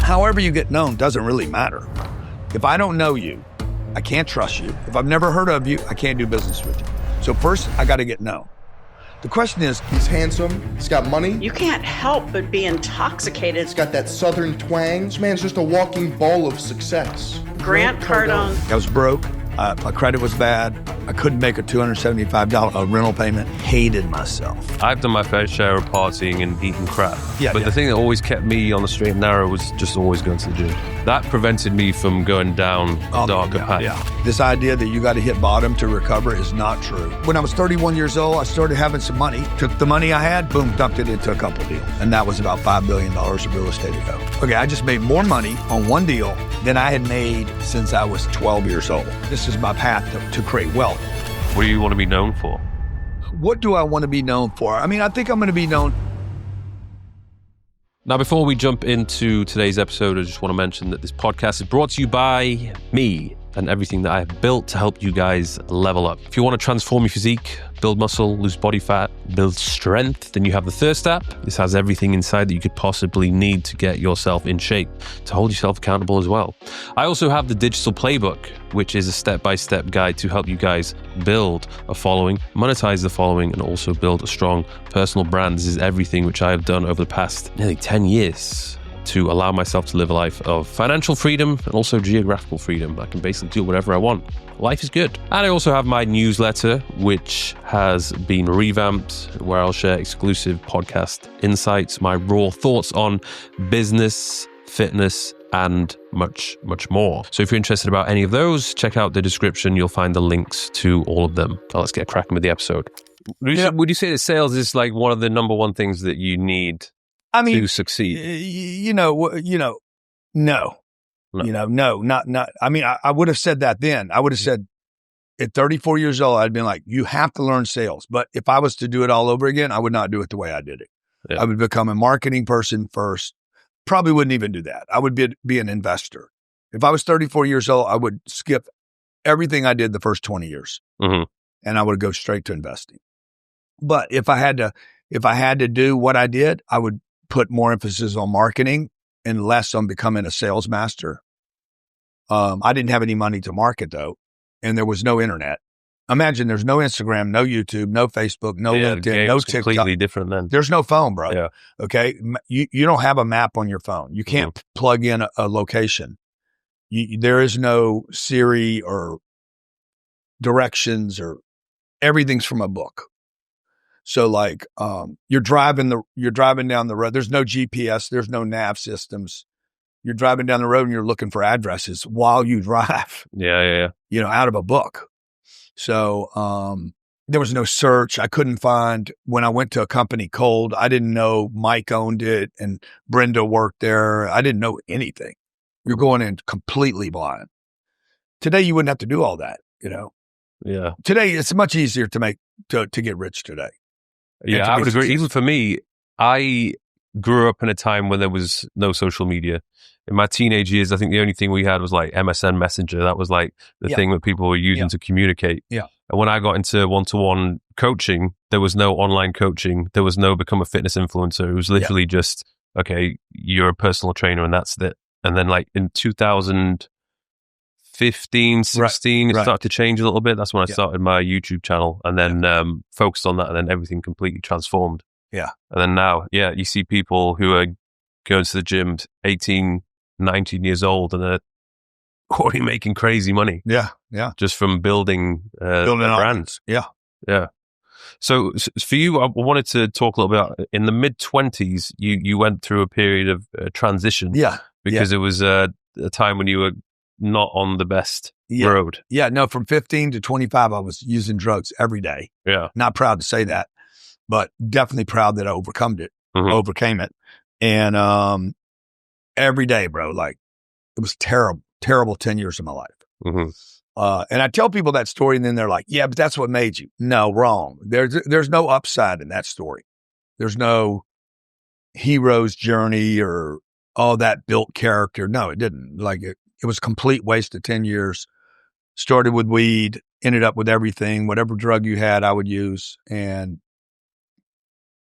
However you get known doesn't really matter. If I don't know you, I can't trust you. If I've never heard of you, I can't do business with you. So first, I got to get known. The question is, he's handsome, he's got money. You can't help but be intoxicated. He's got that southern twang. This man's just a walking ball of success. Grant Cardone. I was broke. My credit was bad. I couldn't make a $275 rental payment. Hated myself. I've done my fair share of partying and eating crap. But the thing that always kept me on the straight and narrow was just always going to the gym. That prevented me from going down a darker path. This idea that you got to hit bottom to recover is not true. When I was 31 years old, I started having some money. Took the money I had, boom, dumped it into a couple deals. And that was about $5 billion of real estate ago. Okay, I just made more money on one deal than I had made since I was 12 years old. This is my path to create wealth. What do you want to be known for? What do I want to be known for? I mean, I think I'm going to be known. Now, before we jump into today's episode, I just want to mention that this podcast is brought to you by me and everything that I have built to help you guys level up. If you want to transform your physique, build muscle, lose body fat, build strength, then you have the Thirst app. This has everything inside that you could possibly need to get yourself in shape, to hold yourself accountable as well. I also have the digital playbook, which is a step-by-step guide to help you guys build a following, monetize the following, and also build a strong personal brand. This is everything which I have done over the past nearly 10 years to allow myself to live a life of financial freedom and also geographical freedom. I can basically do whatever I want. Life is good. And I also have my newsletter, which has been revamped, where I'll share exclusive podcast insights, my raw thoughts on business, fitness, and much, much more. So if you're interested about any of those, check out the description. You'll find the links to all of them. Now let's get cracking with the episode. Would you say that sales is like one of the number one things that you need to succeed? No. Not. I mean, I would have said that then. I would have said at 34 years old, I'd been like, you have to learn sales. But if I was to do it all over again, I would not do it the way I did it. Yeah. I would become a marketing person first. Probably wouldn't even do that. I would be an investor. If I was 34 years old, I would skip everything I did the first 20 years. And I would go straight to investing. But if I had to do what I did, I would put more emphasis on marketing and less on becoming a sales master. I didn't have any money to market though, and there was no internet. Imagine there's no Instagram, no YouTube, no Facebook, no LinkedIn, no TikTok. Completely different then. There's no phone, bro. Yeah. Okay. You don't have a map on your phone. You can't plug in a location. There is no Siri or directions, or everything's from a book. So like, you're driving down the road. There's no GPS. There's no nav systems. You're driving down the road and you're looking for addresses while you drive. Yeah. Out of a book. So, there was no search. I couldn't find, when I went to a company cold, I didn't know Mike owned it and Brenda worked there. I didn't know anything. You're going in completely blind. Today, you wouldn't have to do all that, Yeah. Today, it's much easier to get rich today. Yeah, I would agree. Even for me, I grew up in a time when there was no social media. In my teenage years, I think the only thing we had was like MSN Messenger. That was like the thing that people were using to communicate. Yeah. And when I got into one-to-one coaching, there was no online coaching. There was no become a fitness influencer. It was literally just, okay, you're a personal trainer and that's it. And then like in 2015, 16, it started to change a little bit. That's when I started my YouTube channel and then focused on that, and then everything completely transformed. Yeah. And then now, you see people who are going to the gym 18, 19 years old and are already making crazy money. Yeah. Just from building brands. Yeah. So for you, I wanted to talk a little bit about, in the mid-20s, you went through a period of transition. Yeah. Because it was a time when you were not on the best road. Yeah. No, from 15 to 25, I was using drugs every day. Yeah. Not proud to say that, but definitely proud that I overcame it. And every day, bro, like it was terrible 10 years of my life. And I tell people that story and then they're like, yeah, but that's what made you. No, wrong. There's no upside in that story. There's no hero's journey or, that built character. No, it didn't. Like it was a complete waste of 10 years. Started with weed, ended up with everything, whatever drug you had, I would use. And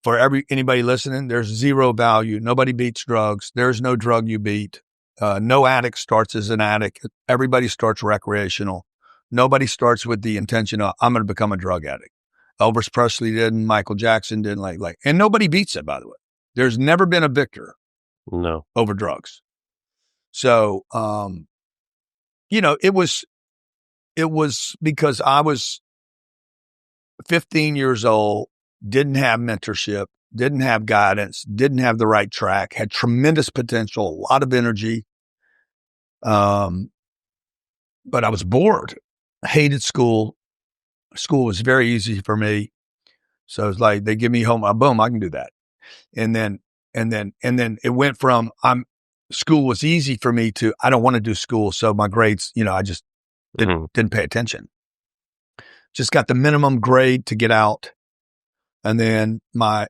for anybody listening, there's zero value. Nobody beats drugs. There's no drug you beat. No addict starts as an addict. Everybody starts recreational. Nobody starts with the intention of, I'm going to become a drug addict. Elvis Presley didn't. Michael Jackson didn't. And nobody beats it, by the way. There's never been a victor over drugs. So, it was because I was 15 years old, didn't have mentorship, didn't have guidance, didn't have the right track, had tremendous potential, a lot of energy. But I was bored. I hated school. School was very easy for me. So it's like, they give me homework, boom, I can do that. And then it went from school was easy for me to, I don't want to do school. So my grades, I just didn't pay attention. Just got the minimum grade to get out. And then my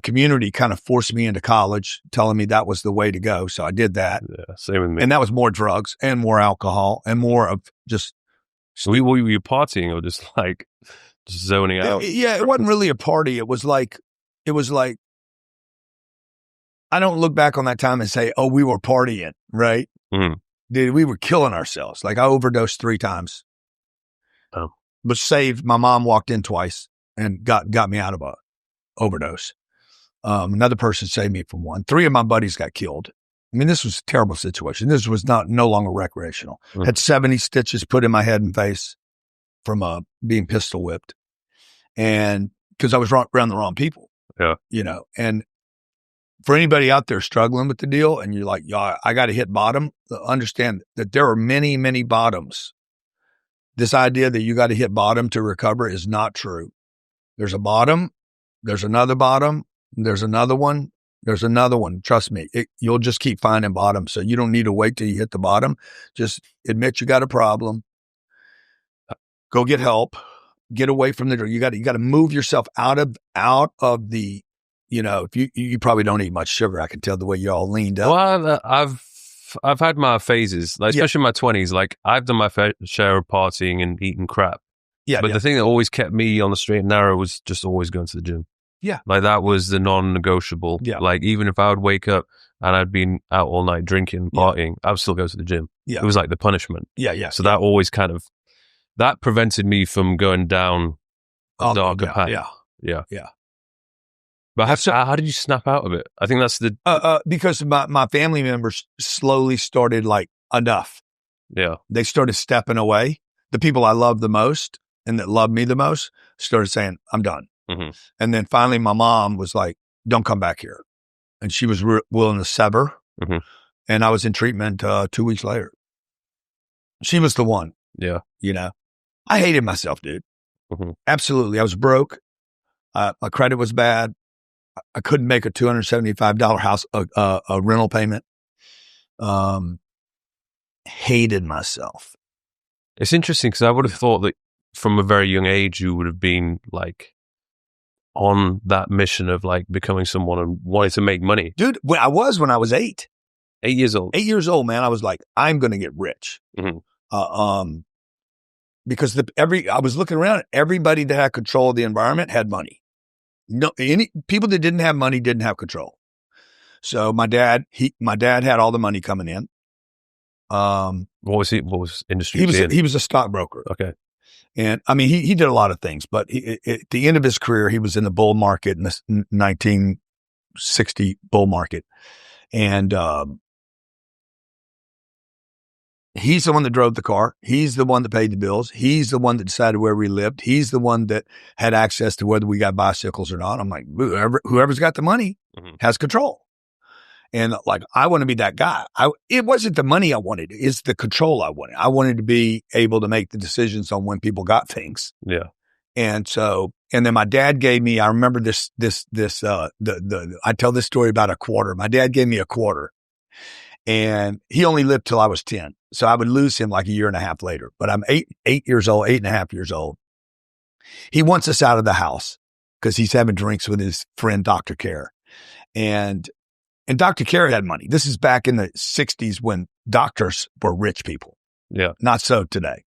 community kind of forced me into college, telling me that was the way to go. So I did that. Yeah, same with me. And that was more drugs and more alcohol and more of just. So were you partying or just zoning out? Yeah, it wasn't really a party. It was like, I don't look back on that time and say, oh, we were partying, right? Dude, we were killing ourselves. Like, I overdosed 3 times. Oh. But saved. My mom walked in twice and got me out of a overdose. Another person saved me from one. 3 of my buddies got killed. I mean, this was a terrible situation. This was no longer recreational. Had 70 stitches put in my head and face from being pistol whipped. And because I was around the wrong people. Yeah. And for anybody out there struggling with the deal and you're like, yeah, I got to hit bottom, understand that there are many, many bottoms. This idea that you got to hit bottom to recover is not true. There's a bottom. There's another bottom. There's another one. There's another one. Trust me, you'll just keep finding bottom. So you don't need to wait till you hit the bottom. Just admit you got a problem. Go get help. Get away from the. You got to move yourself out of the. If you probably don't eat much sugar, I can tell the way you all leaned up. Well, I've had my phases, especially in my 20s. Like, I've done my fair share of partying and eating crap. Yeah. But the thing that always kept me on the straight and narrow was just always going to the gym. Yeah. Like, that was the non-negotiable. Yeah. Like, even if I would wake up and I'd been out all night drinking and partying, I would still go to the gym. Yeah. It was like the punishment. Yeah. So that always that prevented me from going down a darker path. Yeah. But how did you snap out of it? I think that's because my family members slowly started enough. Yeah. They started stepping away. The people I loved the most and that loved me the most started saying, I'm done. Mm-hmm. And then finally my mom was like, don't come back here. And she was willing to sever. Mm-hmm. And I was in treatment 2 weeks later. She was the one. Yeah. I hated myself, dude. Mm-hmm. Absolutely. I was broke. My credit was bad. I couldn't make a $275 house a rental payment. Hated myself. It's interesting because I would have thought that from a very young age you would have been on that mission of becoming someone and wanting to make money. Dude, when I was 8. 8 years old. 8 years old, man. I was like, I'm going to get rich. Mm-hmm. Because I was looking around, everybody that had control of the environment had money. No, people that didn't have money didn't have control. So my dad had all the money coming in. What was industry? He was a stockbroker. Okay. And I mean, he did a lot of things, but at the end of his career, he was in the bull market in the 1960 bull market. And, he's the one that drove the car. He's the one that paid the bills. He's the one that decided where we lived. He's the one that had access to whether we got bicycles or not. I'm like, whoever's got the money has control. And I want to be that guy. It wasn't the money I wanted. It's the control I wanted. I wanted to be able to make the decisions on when people got things. Yeah. And then my dad gave me, I remember I tell this story about a quarter. My dad gave me a quarter. And he only lived till I was 10. So I would lose him a year and a half later. But I'm 8 years old, 8.5 years old. He wants us out of the house because he's having drinks with his friend, Dr. Care. And Dr. Care had money. This is back in the 60s when doctors were rich people. Yeah. Not so today.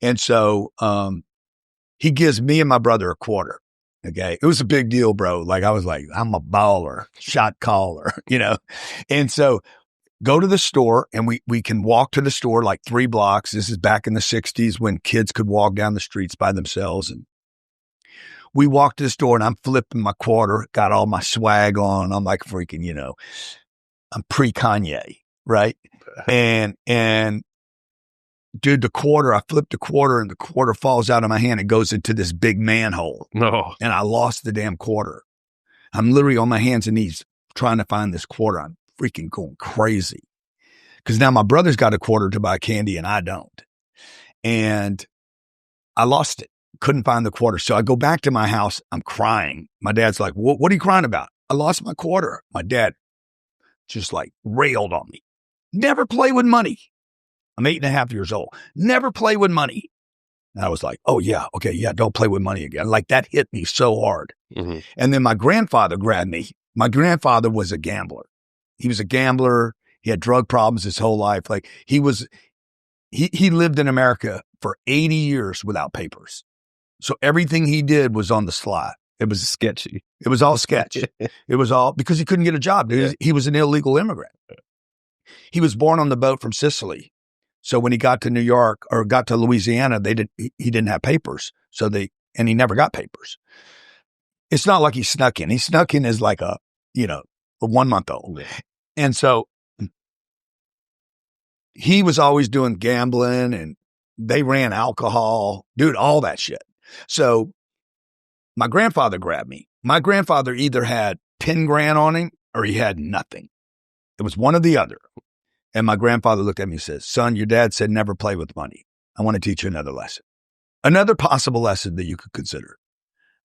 And so he gives me and my brother a quarter. Okay. It was a big deal, bro. I was like, I'm a baller, shot caller, And so go to the store, and we can walk to the store like 3 blocks. This is back in the 60s when kids could walk down the streets by themselves. And we walk to the store, and I'm flipping my quarter, got all my swag on. I'm like freaking, I'm pre-Kanye, right? And dude, I flipped the quarter, and the quarter falls out of my hand and goes into this big manhole. No. And I lost the damn quarter. I'm literally on my hands and knees trying to find this quarter. I'm freaking going crazy. Because now my brother's got a quarter to buy candy and I don't. And I lost it. Couldn't find the quarter. So I go back to my house. I'm crying. My dad's like, what are you crying about? I lost my quarter. My dad just like railed on me. Never play with money. I'm 8.5 years old. Never play with money. And I was like, oh yeah, okay, yeah, don't play with money again. Like that hit me so hard. Mm-hmm. And then my grandfather grabbed me. My grandfather was a gambler. He was a gambler. He had drug problems his whole life. Like he lived in America for 80 years without papers. So everything he did was on the sly. It was sketchy. It was all sketch. It was all because he couldn't get a job. Dude. He was an illegal immigrant. He was born on the boat from Sicily. So when he got to New York or got to Louisiana, he didn't have papers. And he never got papers. It's not like he snuck in. He snuck in as like a 1-month-old. Yeah. And so he was always doing gambling and they ran alcohol, dude, all that shit. So my grandfather grabbed me. My grandfather either had 10 grand on him or he had nothing. It was one or the other. And my grandfather looked at me and says, son, your dad said never play with money. I want to teach you another lesson. Another possible lesson that you could consider.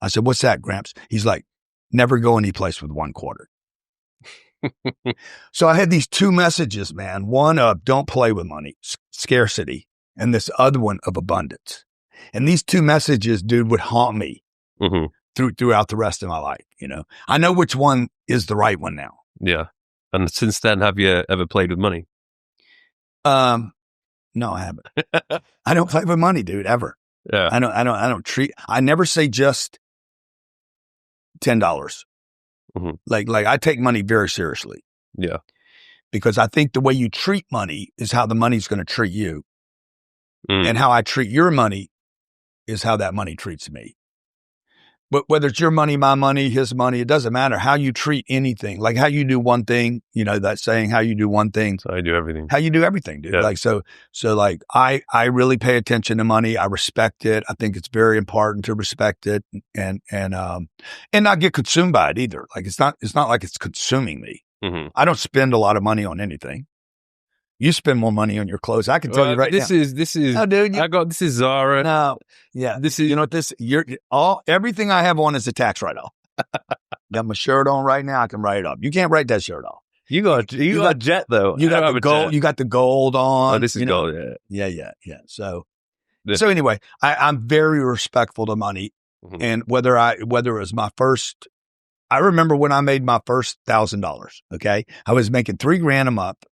I said, what's that, Gramps? He's like, never go any place with 1 quarter. So I had these 2 messages, man. One of don't play with money, scarcity, and this other one of abundance. And these 2 messages, dude, would haunt me throughout the rest of my life. I know which one is the right one now. Yeah. And since then, have you ever played with money? No, I haven't. I don't play with money, dude, ever. Yeah. I never say just $10. Mm-hmm. Like I take money very seriously. Yeah. Because I think the way you treat money is how the money's going to treat you. And how I treat your money is how that money treats me. But whether it's your money, my money, his money, it doesn't matter how you treat anything. Like how you do one thing, that saying, how you do one thing. So I do everything. How you do everything, dude. Yeah. Like, so like I really pay attention to money. I respect it. I think it's very important to respect it and not get consumed by it either. Like it's not like it's consuming me. Mm-hmm. I don't spend a lot of money on anything. You spend more money on your clothes. I can tell you right now. This is. No, dude. This is Zara. No, yeah. This is. Everything I have on is a tax write-off. Got my shirt on right now. I can write it off. You can't write that shirt off. You got jet though. You got the gold. You got the gold on. Oh, this is gold. Yeah. So anyway, I'm very respectful to money, and whether it was my first. I remember when I made my first $1,000. Okay, I was making $3,000 a month.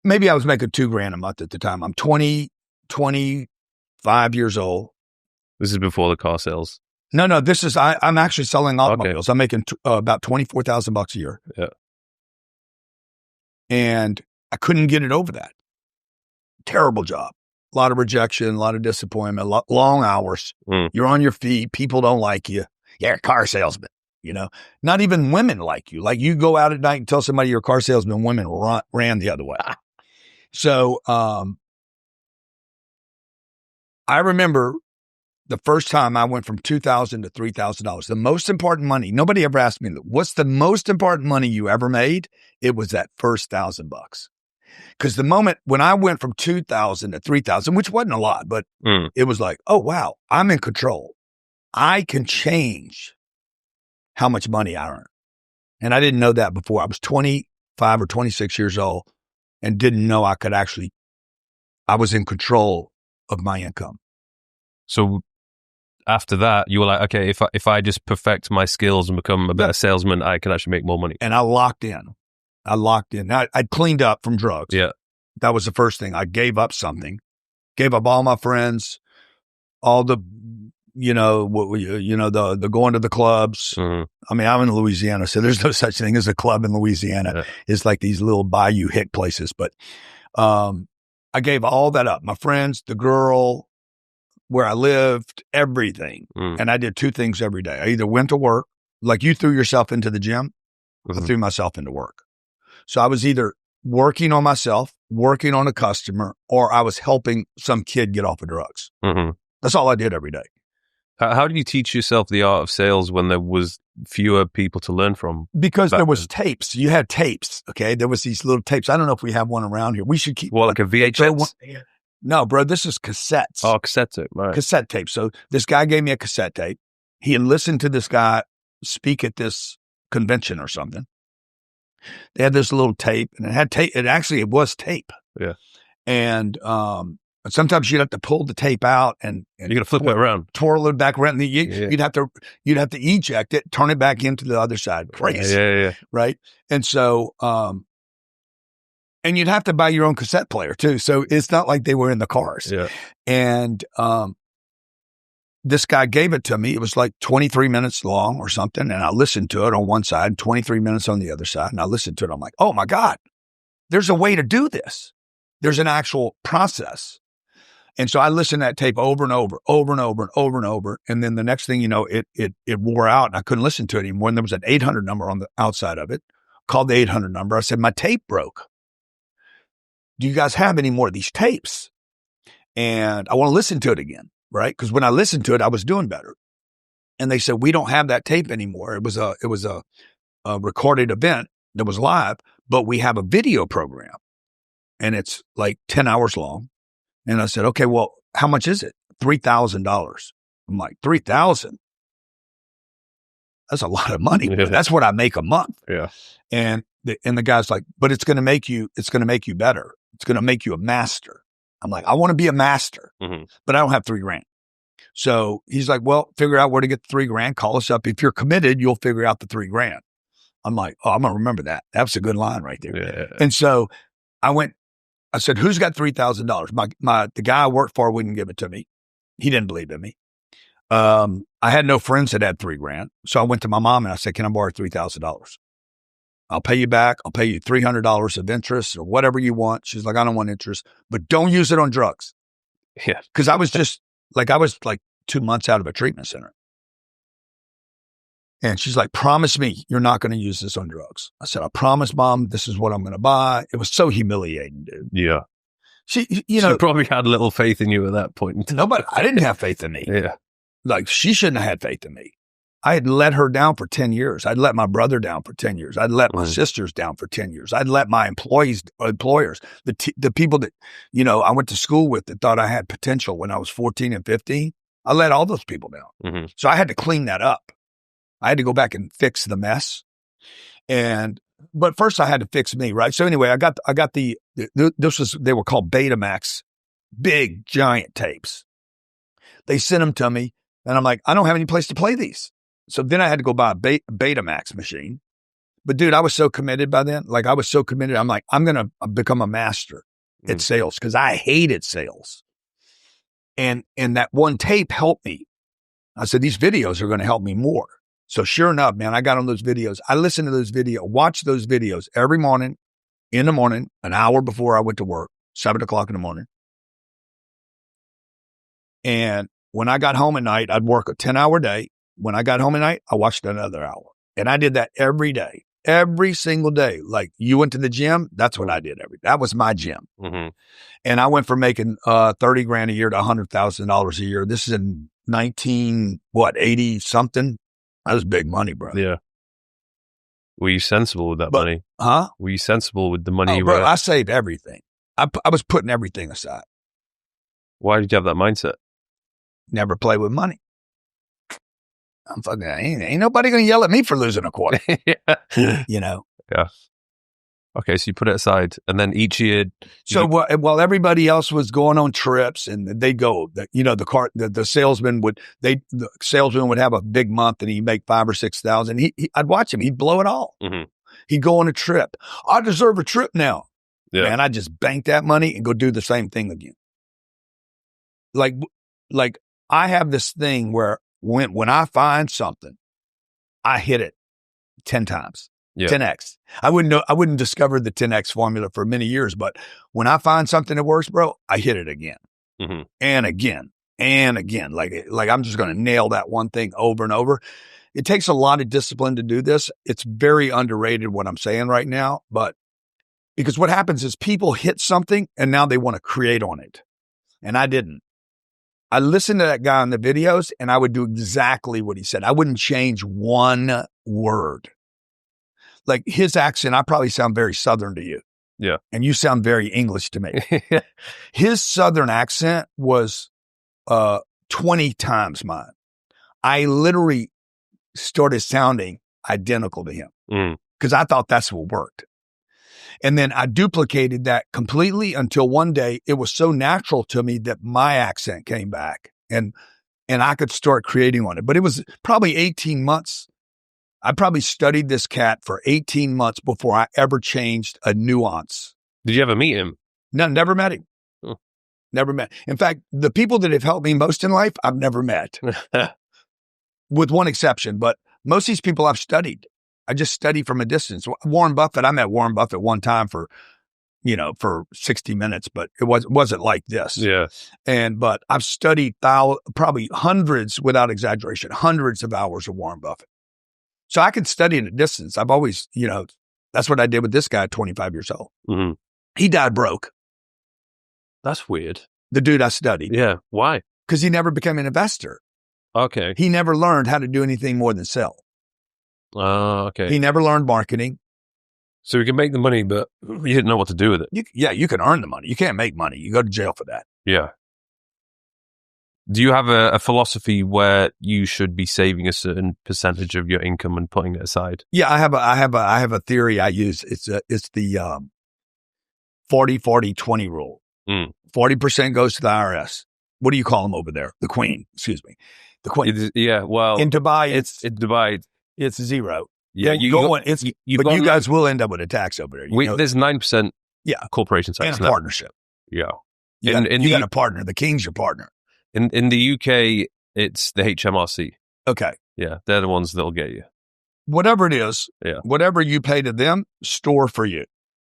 Maybe I was making $2,000 a month at the time. I'm 25 years old. This is before the car sales. No, this is, I'm actually selling automobiles. Okay. I'm making about $24,000 a year. Yeah. And I couldn't get it over that. Terrible job. A lot of rejection, a lot of disappointment, long hours. You're on your feet. People don't like you. You're a car salesman. Not even women like you. Like you go out at night and tell somebody you're a car salesman, women ran the other way. So, I remember the first time I went from $2,000 to $3,000, the most important money. Nobody ever asked me, what's the most important money you ever made? It was that first $1,000. Because the moment when I went from 2,000 to 3,000, which wasn't a lot, but it was like, oh, wow, I'm in control. I can change how much money I earn. And I didn't know that before. I was 25 or 26 years old and didn't know I was in control of my income. So after that, you were like, okay, if I just perfect my skills and become a better salesman, I can actually make more money. And I locked in. I'd cleaned up from drugs. Yeah. That was the first thing. I gave up something, gave up all my friends, all the the going to the clubs. Mm-hmm. I mean, I'm in Louisiana, so there's no such thing as a club in Louisiana. Yeah. It's like these little bayou hick places. But I gave all that up. My friends, the girl, where I lived, everything. And I did two things every day. I either went to work, like you threw yourself into the gym, I threw myself into work. So I was either working on myself, working on a customer, or I was helping some kid get off of drugs. Mm-hmm. That's all I did every day. How did you teach yourself the art of sales when there was fewer people to learn from? Because there was tapes. You had tapes, okay? There was these little tapes. I don't know if we have one around here. We should keep like a VHS? No, bro, this is cassettes. Oh, cassette tape, right. Cassette tape. So this guy gave me a cassette tape. He had listened to this guy speak at this convention or something. They had this little tape, and it had tape. It was tape. Yeah. And sometimes you'd have to pull the tape out and you're gonna flip it around, twirl it back around. You'd have to eject it, turn it back into the other side. Crazy, yeah. Right. And so, and you'd have to buy your own cassette player too. So it's not like they were in the cars. Yeah. And this guy gave it to me. It was like 23 minutes long or something, and I listened to it on one side, 23 minutes on the other side, and I listened to it. I'm like, oh my God, there's a way to do this. There's an actual process. And so I listened to that tape over and over, and then the next thing you know, it wore out, and I couldn't listen to it anymore. And there was an 800 number on the outside of it. Called the 800 number. I said, my tape broke. Do you guys have any more of these tapes? And I want to listen to it again, right? Because when I listened to it, I was doing better. And they said, we don't have that tape anymore. It was a recorded event that was live, but we have a video program, and it's like 10 hours long. And I said, okay, well, how much is it? $3,000. I'm like, 3,000? That's a lot of money. Yeah. That's what I make a month. Yeah. And the guy's like, but it's going to make you better. It's going to make you a master. I'm like, I want to be a master, but I don't have $3,000. So he's like, well, figure out where to get the $3,000. Call us up. If you're committed, you'll figure out the $3,000. I'm like, oh, I'm going to remember that. That's a good line right there. Yeah. And so I said, who's got $3,000? The guy I worked for wouldn't give it to me. He didn't believe in me. I had no friends that had $3,000. So I went to my mom and I said, can I borrow $3,000? I'll pay you back. I'll pay you $300 of interest or whatever you want. She's like, I don't want interest, but don't use it on drugs. Yeah. Cause I was like 2 months out of a treatment center. And she's like, promise me you're not going to use this on drugs. I said, I promise, Mom, this is what I'm going to buy. It was so humiliating, dude. Yeah. She probably had little faith in you at that point. No, but I didn't have faith in me. Yeah. Like, she shouldn't have had faith in me. I had let her down for 10 years. I'd let my brother down for 10 years. I'd let my sisters down for 10 years. I'd let my employers, the people that, I went to school with that thought I had potential when I was 14 and 15. I let all those people down. So I had to clean that up. I had to go back and fix the mess. But first I had to fix me, right? So anyway, I got they were called Betamax, big giant tapes. They sent them to me and I'm like, I don't have any place to play these. So then I had to go buy a Betamax machine. But dude, I was so committed by then. Like I was so committed. I'm like, I'm going to become a master at sales because I hated sales. And that one tape helped me. I said, these videos are going to help me more. So sure enough, man, I got on those videos. I listened to those videos, watched those videos every morning, in the morning, an hour before I went to work, 7:00 in the morning. And when I got home at night, I'd work a 10-hour day. When I got home at night, I watched another hour. And I did that every day, every single day. Like you went to the gym, that's what I did that was my gym. And I went from making $30,000 a year to $100,000 a year. This is in 80 something. That was big money, bro. Yeah. Were you sensible with that money? Huh? Were you sensible with the money? Bro, I saved everything. I was putting everything aside. Why did you have that mindset? Never play with money. I'm fucking, ain't nobody going to yell at me for losing a quarter. Yeah. Yeah. Okay, so you put it aside, and then each year. So while everybody else was going on trips, and they go, the salesman would have a big month, and he'd make 5,000 or 6,000. I'd watch him; he'd blow it all. He'd go on a trip. I deserve a trip now. Yeah, man. I just bank that money and go do the same thing again. Like I have this thing where when I find something, I hit it 10 times, 10x. I wouldn't discover the 10x formula for many years, but when I find something that works, bro, I hit it again and again and again. Like I'm just going to nail that one thing over and over. It takes a lot of discipline to do this. It's very underrated what I'm saying right now, but because what happens is people hit something and now they want to create on it. And I didn't. I listened to that guy on the videos and I would do exactly what he said. I wouldn't change one word. Like his accent, I probably sound very Southern to you. Yeah. And you sound very English to me. His Southern accent was 20 times mine. I literally started sounding identical to him because I thought that's what worked. And then I duplicated that completely until one day it was so natural to me that my accent came back and I could start creating on it. But it was probably 18 months. I probably studied this cat for 18 months before I ever changed a nuance. Did you ever meet him? No, never met him. Never met. In fact, the people that have helped me most in life, I've never met. With one exception, but most of these people I've studied. I just study from a distance. Warren Buffett, I met Warren Buffett one time for 60 minutes, but it wasn't like this. Yeah. But I've studied probably hundreds, without exaggeration, hundreds of hours of Warren Buffett. So I can study at a distance. I've always, that's what I did with this guy at 25 years old. Mm-hmm. He died broke. That's weird. The dude I studied. Yeah. Why? Because he never became an investor. Okay. He never learned how to do anything more than sell. Okay. He never learned marketing. So we can make the money, but you didn't know what to do with it. You can earn the money. You can't make money. You go to jail for that. Yeah. Do you have a philosophy where you should be saving a certain percentage of your income and putting it aside? Yeah, I have a theory I use. It's the 40-40-20 rule. 40% goes to the IRS. What do you call them over there? The Queen. Excuse me. The Queen. Well, in Dubai, in Dubai, it's zero. Yeah, you guys will end up with a tax over there. There's 9%. Corporation tax and a partnership. Yeah, you got a partner. The King's your partner. In the UK, it's the HMRC. Okay. Yeah, they're the ones that'll get you. Whatever it is, whatever you pay to them, store for you.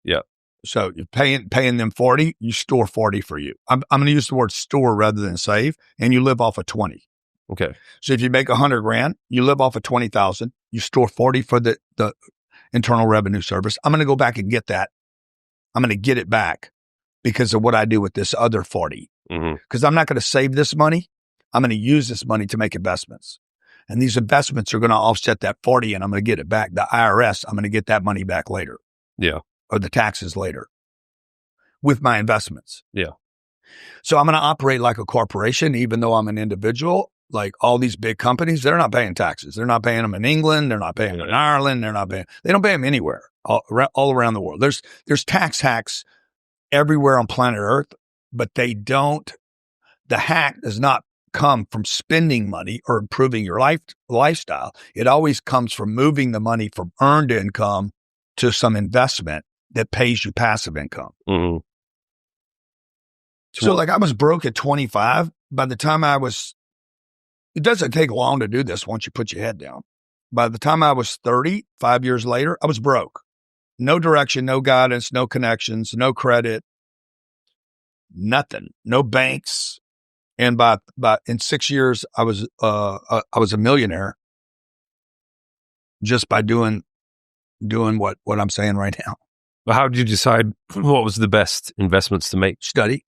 Yeah. So you're paying them 40, you store 40 for you. I'm going to use the word store rather than save, and you live off of 20. Okay. So if you make $100,000, you live off of 20,000. You store 40 for the Internal Revenue Service. I'm going to go back and get that. I'm going to get it back because of what I do with this other 40. Because I'm not going to save this money. I'm going to use this money to make investments. And these investments are going to offset that 40 and I'm going to get it back. The IRS, I'm going to get that money back later. Yeah. Or the taxes later with my investments. Yeah. So I'm going to operate like a corporation, even though I'm an individual. Like all these big companies, they're not paying taxes. They're not paying them in England. They're not paying them in Ireland. They don't pay them anywhere, all around the world. There's tax hacks everywhere on planet Earth, but the hack does not come from spending money or improving your lifestyle. It always comes from moving the money from earned income to some investment that pays you passive income. Mm-hmm. So like I was broke at 25. By the time it doesn't take long to do this once you put your head down. By the time I was 30, 5 years later, I was broke. No direction, no guidance, no connections, no credit, nothing, no banks. And in 6 years, I was a millionaire just by doing what I'm saying right now. Well, how did you decide what was the best investments to make? Study.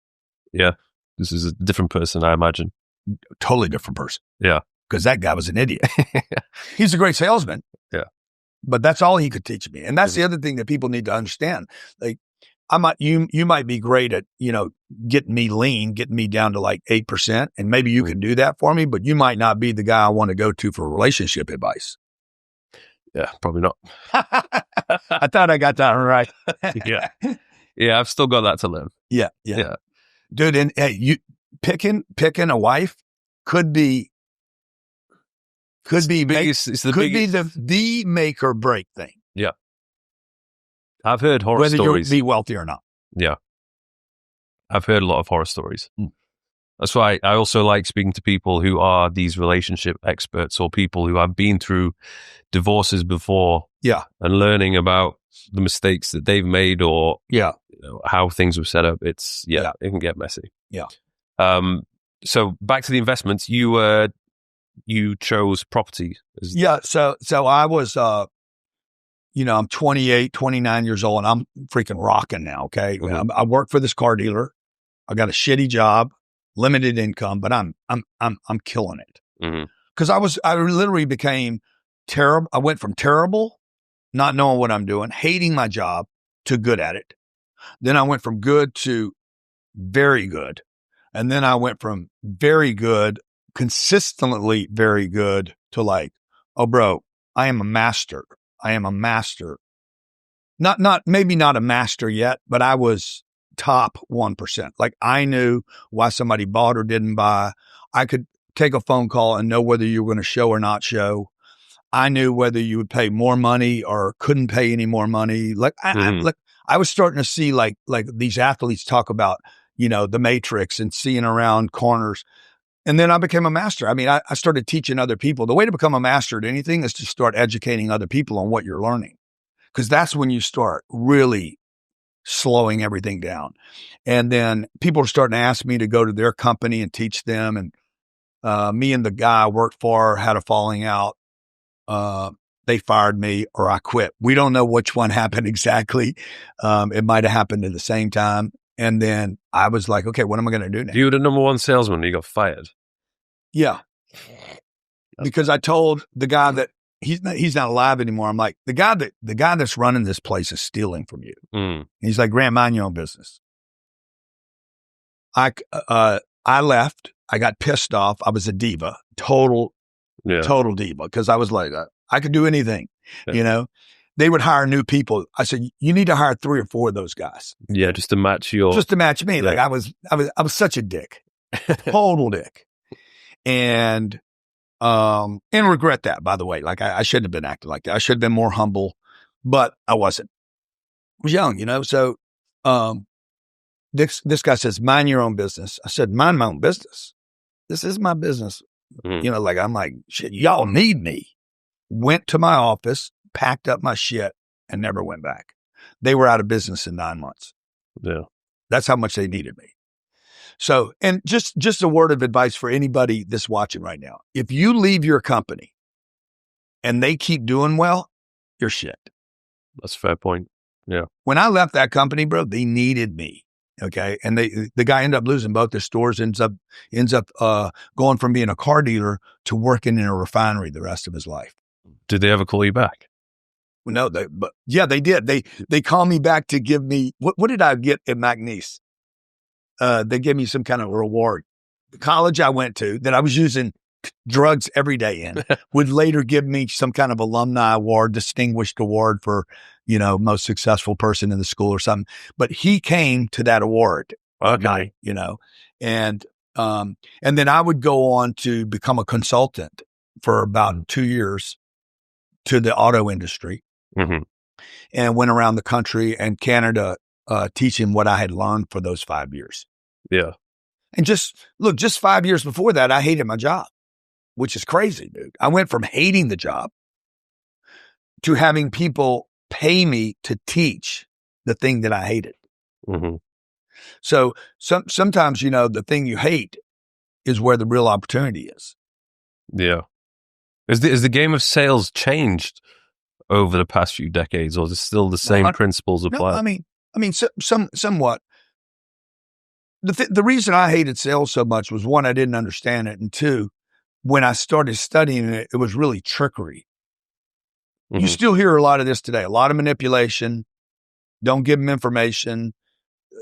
Yeah. This is a different person, I imagine. Totally different person. Yeah. Because that guy was an idiot. He's a great salesman. Yeah. But that's all he could teach me. And that's the other thing that people need to understand. Like you might be great at, getting me lean, getting me down to like 8%. And maybe you can do that for me, but you might not be the guy I want to go to for relationship advice. Yeah, probably not. I thought I got that right. Yeah. Yeah, I've still got that to learn. Yeah. Dude, and hey, you picking a wife could be the make or break thing. Yeah. I've heard horror whether stories. Whether you'll be wealthy or not. Yeah. I've heard a lot of horror stories. That's why I also like speaking to people who are these relationship experts or people who have been through divorces before. Yeah. And learning about the mistakes that they've made or how things were set up. It can get messy. Yeah. So back to the investments, you chose property. So I was, I'm 28, 29 years old and I'm freaking rocking now. Okay. Mm-hmm. I work for this car dealer. I got a shitty job, limited income, but I'm killing it. Mm-hmm. Cause I literally became terrible. I went from terrible, not knowing what I'm doing, hating my job to good at it. Then I went from good to very good. And then I went from very good, consistently very good to like, oh bro, I am a master. Maybe not a master yet, but I was top 1%. Like I knew why somebody bought or didn't buy. I could take a phone call and know whether you were going to show or not show. I knew whether you would pay more money or couldn't pay any more money. Like I was starting to see like these athletes talk about, the matrix and seeing around corners. And then I became a master. I mean, I started teaching other people. The way to become a master at anything is to start educating other people on what you're learning. Because that's when you start really slowing everything down. And then people are starting to ask me to go to their company and teach them. And me and the guy I worked for had a falling out. They fired me or I quit. We don't know which one happened exactly. It might have happened at the same time. And then I was like, okay, what am I going to do now? You were the number one salesman and you got fired. Yeah. Because I told the guy that he's not alive anymore. I'm like, the guy that's running this place is stealing from you. Mm. He's like, Grant, mind your own business. I left. I got pissed off. I was a diva, total diva. Because I was like, I could do anything, They would hire new people. I said, you need to hire 3 or 4 of those guys. Yeah, just to match me. Yeah. Like I was such a dick, total dick, and regret that. By the way, like I shouldn't have been acting like that. I should have been more humble, but I wasn't. I was young, So, this guy says, mind your own business. I said, mind my own business. This is my business. Mm. I'm like, shit, y'all need me. Went to my office, packed up my shit, and never went back. They were out of business in 9 months. Yeah. That's how much they needed me. So, and just a word of advice for anybody that's watching right now. If you leave your company and they keep doing well, you're shit. That's a fair point. Yeah. When I left that company, bro, they needed me. Okay. And the guy ended up losing both their stores, ends up going from being a car dealer to working in a refinery the rest of his life. Did they ever call you back? No, they did. They called me back to give me, what did I get at McNeese? They gave me some kind of reward. The college I went to that I was using drugs every day in would later give me some kind of alumni award, distinguished award for, most successful person in the school or something. But he came to that award. Okay. And then I would go on to become a consultant for about 2 years to the auto industry, and went around the country and Canada, teaching what I had learned for those 5 years. Yeah. And just 5 years before that, I hated my job, which is crazy, dude. I went from hating the job to having people pay me to teach the thing that I hated. Mm-hmm. So sometimes, the thing you hate is where the real opportunity is. Yeah. Is the game of sales changed over the past few decades, or is it still the same principles apply? No, I mean, somewhat. The reason I hated sales so much was, 1, I didn't understand it, and 2, when I started studying it, it was really trickery. Mm-hmm. You still hear a lot of this today, a lot of manipulation. Don't give them information.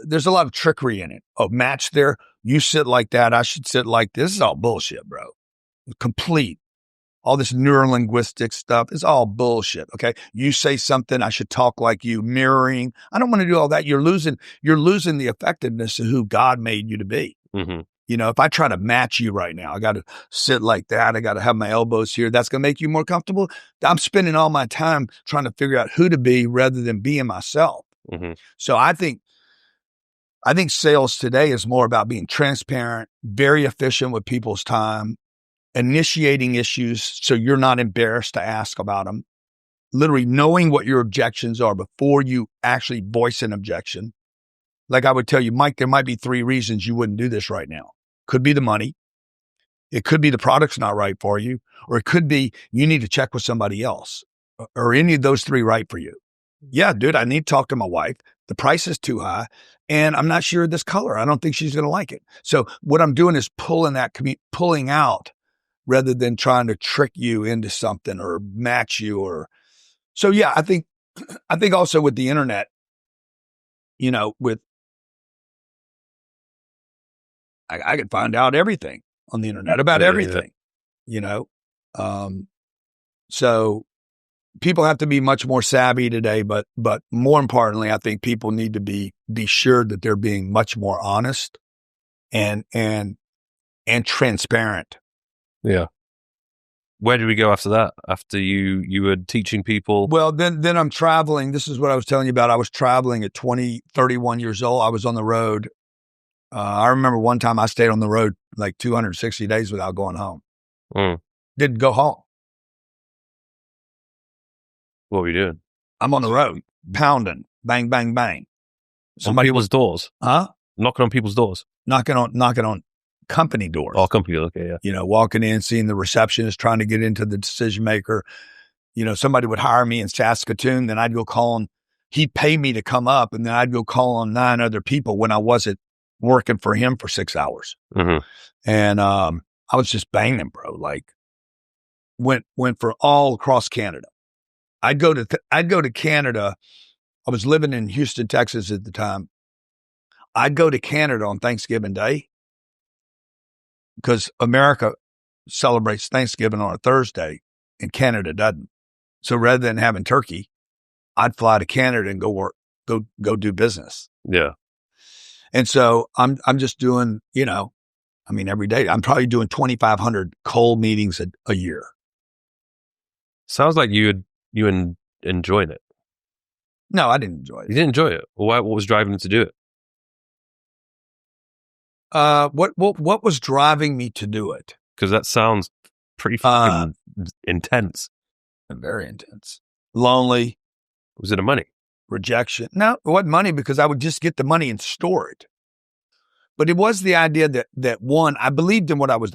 There's a lot of trickery in it. Oh, match there. You sit like that. I should sit like this. This is all bullshit, bro. Complete. All this neurolinguistic stuff is all bullshit. Okay. You say something, I should talk like you, mirroring. I don't want to do all that. You're losing the effectiveness of who God made you to be. Mm-hmm. If I try to match you right now, I got to sit like that. I got to have my elbows here. That's going to make you more comfortable. I'm spending all my time trying to figure out who to be rather than being myself. Mm-hmm. So I think I think sales today is more about being transparent, very efficient with people's time, initiating issues so you're not embarrassed to ask about them, literally knowing what your objections are before you actually voice an objection. Like I would tell you, Mike, there might be 3 reasons you wouldn't do this right now. Could be the money. It could be the product's not right for you, or it could be you need to check with somebody else. Or any of those 3 right for you? Yeah, dude, I need to talk to my wife. The price is too high, and I'm not sure of this color. I don't think she's going to like it. So what I'm doing is pulling out rather than trying to trick you into something or match you. So yeah, I think also with the internet, I could find out everything on the internet about everything, so people have to be much more savvy today, but more importantly, I think people need to be sure that they're being much more honest and transparent. Yeah. Where did we go after that? After you were teaching people? Well, then I'm traveling. This is what I was telling you about. I was traveling at 31 years old. I was on the road. I remember one time I stayed on the road like 260 days without going home. Didn't go home. What were you doing? I'm on the road, pounding, bang, bang, bang. Somebody was doors? Huh? Knocking on people's doors? Knocking on company doors. Oh, company doors, okay, yeah. Walking in, seeing the receptionist, trying to get into the decision maker. Somebody would hire me in Saskatoon, then I'd go call on, he'd pay me to come up, and then I'd go call on 9 other people when I wasn't working for him for 6 hours. Mm-hmm. And I was just banging, bro. Like, went for all across Canada. I'd go to Canada. I was living in Houston, Texas at the time. I'd go to Canada on Thanksgiving Day because America celebrates Thanksgiving on a Thursday and Canada doesn't. So rather than having turkey, I'd fly to Canada and go do business. Yeah. And so I'm just doing, every day I'm probably doing 2,500 cold meetings a year. Sounds like you enjoying it. No, I didn't enjoy it. You didn't enjoy it? What was driving you to do it? What was driving me to do it? Because that sounds pretty fucking intense. Very intense. Lonely. Was it the money? Rejection. No, it wasn't money because I would just get the money and store it. But it was the idea that one, I believed in what I was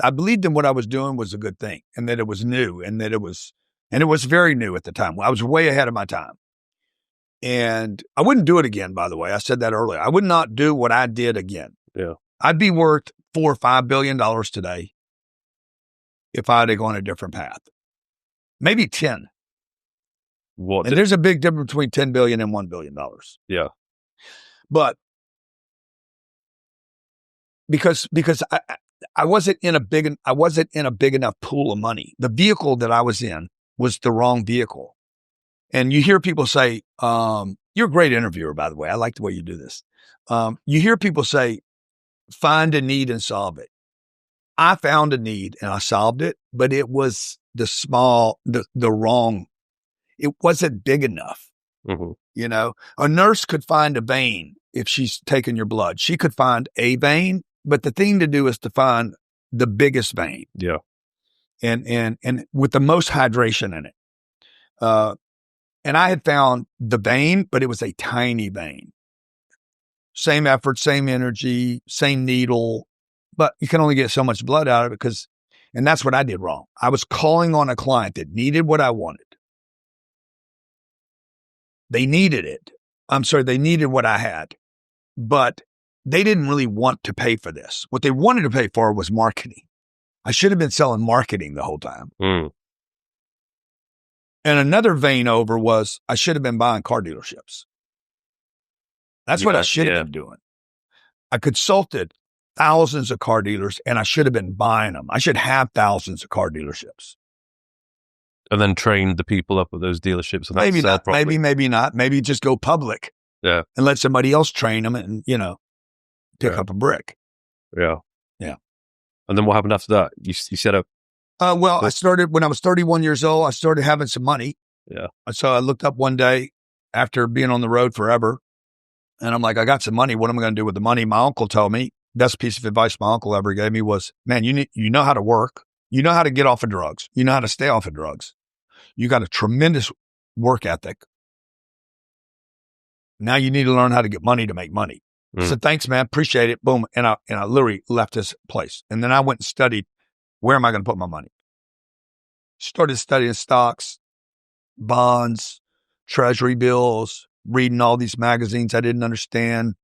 doing was a good thing, and that it was new, and it was very new at the time. I was way ahead of my time. And I wouldn't do it again, by the way. I said that earlier. I would not do what I did again. Yeah. I'd be worth $4 or $5 billion today if I had gone a different path. Maybe 10. What? And there's a big difference between 10 billion and $1 billion. Yeah. But because I wasn't in a big enough pool of money. The vehicle that I was in was the wrong vehicle. And you hear people say, you're a great interviewer, by the way. I like the way you do this. You hear people say, find a need and solve it. I found a need and I solved it, but it was the wrong, it wasn't big enough. Mm-hmm. A nurse could find a vein if she's taking your blood. She could find a vein, but the thing to do is to find the biggest vein. Yeah. And with the most hydration in it. And I had found the vein, but it was a tiny vein. Same effort, same energy, same needle, but you can only get so much blood out of it and that's what I did wrong. I was calling on a client that needed what I wanted. They needed it. They needed what I had, but they didn't really want to pay for this. What they wanted to pay for was marketing. I should have been selling marketing the whole time. And another vein over was I should have been buying car dealerships. That's what I should have been doing. I consulted thousands of car dealers and I should have been buying them. I should have thousands of car dealerships. And then train the people up at those dealerships. And maybe not. Maybe not. Maybe just go public. Yeah. And let somebody else train them and, pick up a brick. Yeah. Yeah. And then what happened after that? You set up. I started when I was 31 years old. I started having some money. Yeah. So I looked up one day after being on the road forever. And I'm like, I got some money. What am I going to do with the money? My uncle told me, best piece of advice my uncle ever gave me was, man, you know how to work. You know how to get off of drugs. You know how to stay off of drugs. You got a tremendous work ethic. Now you need to learn how to get money to make money. I said, thanks, man. Appreciate it. Boom. And I literally left this place. And then I went and studied, where am I going to put my money? Started studying stocks, bonds, treasury bills, reading all these magazines I didn't understand.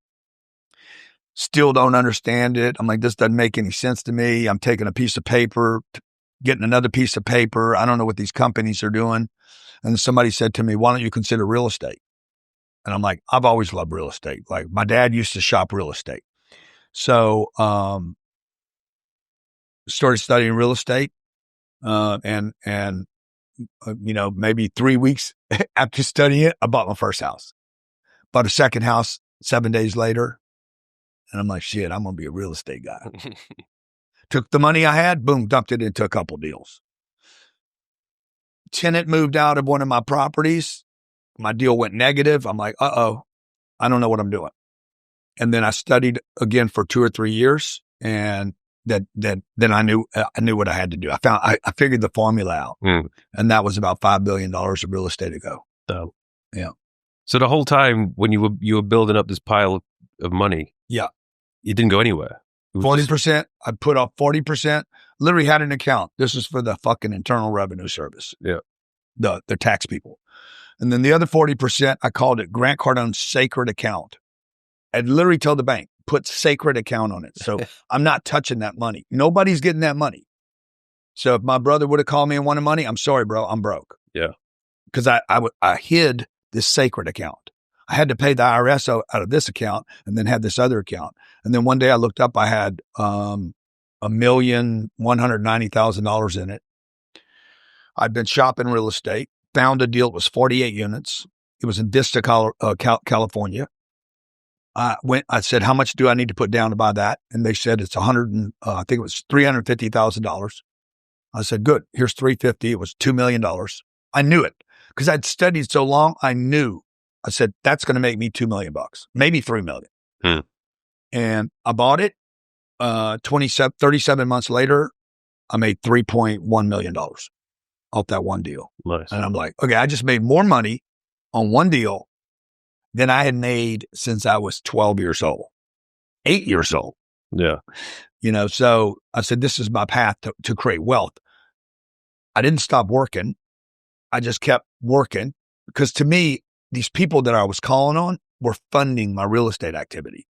Still don't understand it. I'm like, this doesn't make any sense to me. I'm taking a piece of paper, getting another piece of paper. I don't know what these companies are doing. And somebody said to me, why don't you consider real estate? And I'm like, I've always loved real estate. Like my dad used to shop real estate. So, started studying real estate. And maybe 3 weeks after studying it, I bought my first house. Bought a second house 7 days later. And I'm like, shit, I'm going to be a real estate guy. Took the money I had, boom, dumped it into a couple deals. Tenant moved out of one of my properties. My deal went negative. I'm like, I don't know what I'm doing. And then I studied again for 2 or 3 years. And then I knew what I had to do. I figured the formula out. And that was about $5 billion of real estate ago. So, yeah. So the whole time when you were building up this pile of money, yeah, it didn't go anywhere. 40%. I put off 40%. Literally had an account. This is for the fucking Internal Revenue Service. Yeah. The tax people. And then the other 40%, I called it Grant Cardone's sacred account. I'd literally tell the bank, put sacred account on it. So I'm not touching that money. Nobody's getting that money. So if my brother would have called me and wanted money, I'm sorry, bro, I'm broke. Yeah. Because I hid this sacred account. I had to pay the IRS out of this account and then had this other account. And then one day I looked up, I had $1,190,000 in it. I'd been shopping real estate, found a deal. It was 48 units. It was in Vista, California. I said, how much do I need to put down to buy that? And they said it's I think it was $350,000. I said, good. Here's $350,000. It was $2 million. I knew it because I'd studied so long. I knew. I said, that's going to make me $2 million, maybe $3 million. And I bought it. 37 months later, I made $3.1 million off that one deal. Nice. And I'm like, okay, I just made more money on one deal than I had made since I was 12 years old, 8 years old. Yeah. So I said, this is my path to create wealth. I didn't stop working. I just kept working because to me, these people that I was calling on were funding my real estate activity.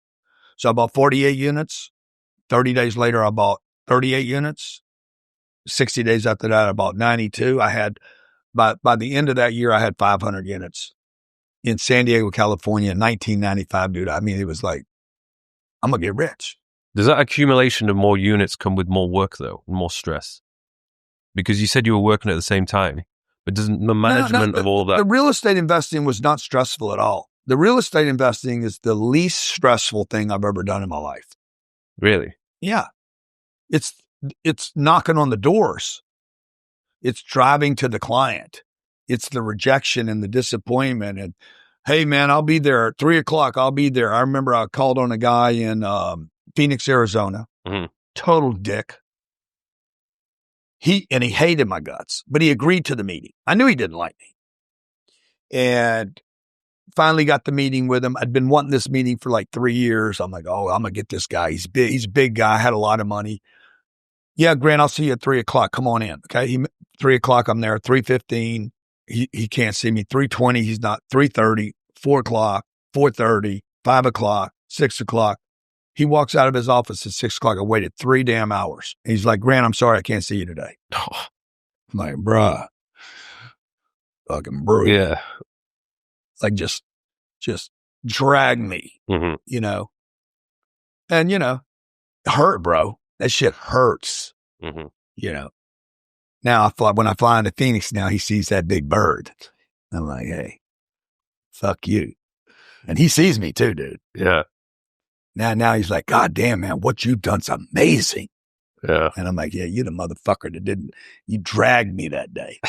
So I bought 48 units. 30 days later, I bought 38 units. 60 days after that, I bought 92. I had, by the end of that year, I had 500 units in San Diego, California, in 1995, dude. I mean, it was like, I'm going to get rich. Does that accumulation of more units come with more work, though, and more stress? Because you said you were working at the same time, but doesn't the management of all of that? The real estate investing was not stressful at all. The real estate investing is the least stressful thing I've ever done in my life. Really? Yeah. It's knocking on the doors. It's driving to the client. It's the rejection and the disappointment. And, hey, man, I'll be there at 3:00. I'll be there. I remember I called on a guy in Phoenix, Arizona. Total dick. He hated my guts, but he agreed to the meeting. I knew he didn't like me. And finally got the meeting with him. I'd been wanting this meeting for like 3 years. I'm like, oh, I'm going to get this guy. He's big. He's a big guy. Had a lot of money. Yeah, Grant, I'll see you at 3:00. Come on in. Okay. 3:00. I'm there at 3:15. He can't see me. 3:20. He's not. 3:30, 4:00, 4:30, 5:00, 6:00. He walks out of his office at 6:00. I waited 3 damn hours. And he's like, Grant, I'm sorry. I can't see you today. I'm like, bruh, fucking brutal. Yeah. Like just drag me, And, hurt, bro. That shit hurts, Now, when I fly into Phoenix now, he sees that big bird. I'm like, hey, fuck you. And he sees me too, dude. Yeah. Now he's like, God damn, man, what you've done's amazing. Yeah. And I'm like, yeah, you the motherfucker you dragged me that day.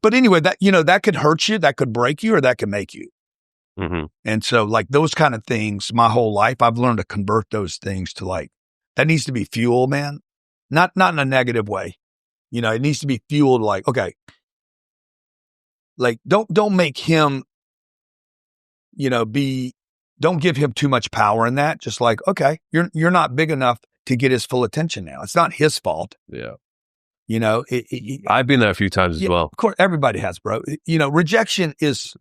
But anyway, that could hurt you, that could break you, or that could make you. Mm-hmm. And so like those kind of things, my whole life, I've learned to convert those things to like, that needs to be fuel, man. Not in a negative way. You know, it needs to be fueled like, okay, like don't make him, you know, don't give him too much power in that. Just like, okay, you're not big enough to get his full attention now. It's not his fault. Yeah. You know, I've been there a few times as well. Of course, everybody has, bro. You know, rejection is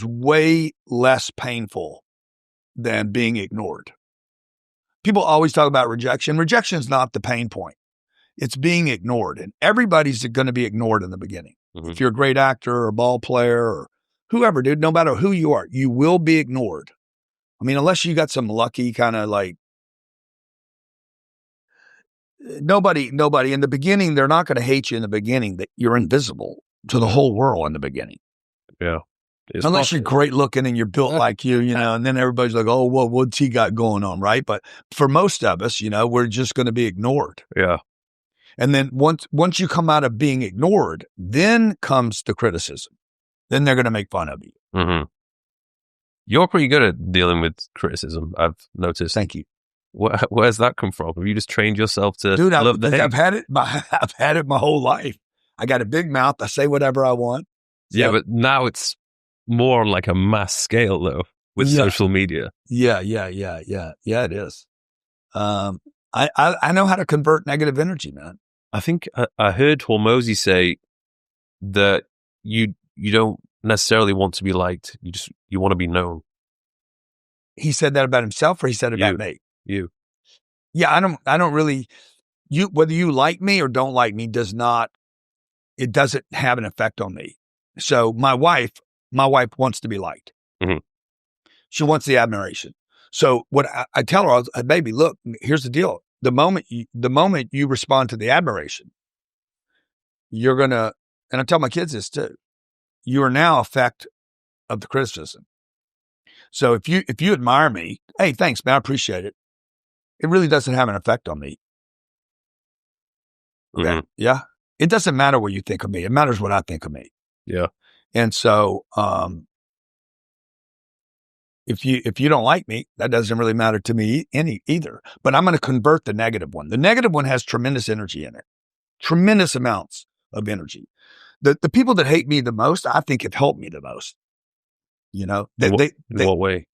way less painful than being ignored. People always talk about rejection. Rejection is not the pain point. It's being ignored. And everybody's going to be ignored in the beginning. Mm-hmm. If you're a great actor or a ball player or whoever, dude, no matter who you are, you will be ignored. I mean, unless you got some lucky kind of like, nobody in the beginning, they're not going to hate you in the beginning. That you're invisible to the whole world in the beginning. Yeah. Unless you're great looking and you're built like you know, and then everybody's like, oh, well, what's he got going on, right? But for most of us, you know, we're just going to be ignored. Yeah. And then once you come out of being ignored, then comes the criticism. Then they're going to make fun of you. Mm-hmm. You're pretty good at dealing with criticism, I've noticed. Thank you. Where's that come from? Have you just trained yourself to love the hate? I've had it my whole life. I got a big mouth. I say whatever I want. So, yeah, but now it's more on like a mass scale though with social media. Yeah, it is. I know how to convert negative energy, man. I think I heard Hormozy say that you don't necessarily want to be liked. You want to be known. He said that about himself, or he said it about me? You. Yeah, I don't really, whether you like me or don't like me it doesn't have an effect on me. So my wife wants to be liked. Mm-hmm. She wants the admiration. So what I tell her, baby, look, here's the deal. The moment you respond to the admiration, you're going to, and I tell my kids this too, you are now effect of the criticism. So if you admire me, hey, thanks, man, I appreciate it. It really doesn't have an effect on me. Okay. Mm-hmm. Yeah. It doesn't matter what you think of me. It matters what I think of me. Yeah. And so, if you don't like me, that doesn't really matter to me either. But I'm going to convert the negative one. The negative one has tremendous energy in it, tremendous amounts of energy. The people that hate me the most, I think have helped me the most. You know, in what way?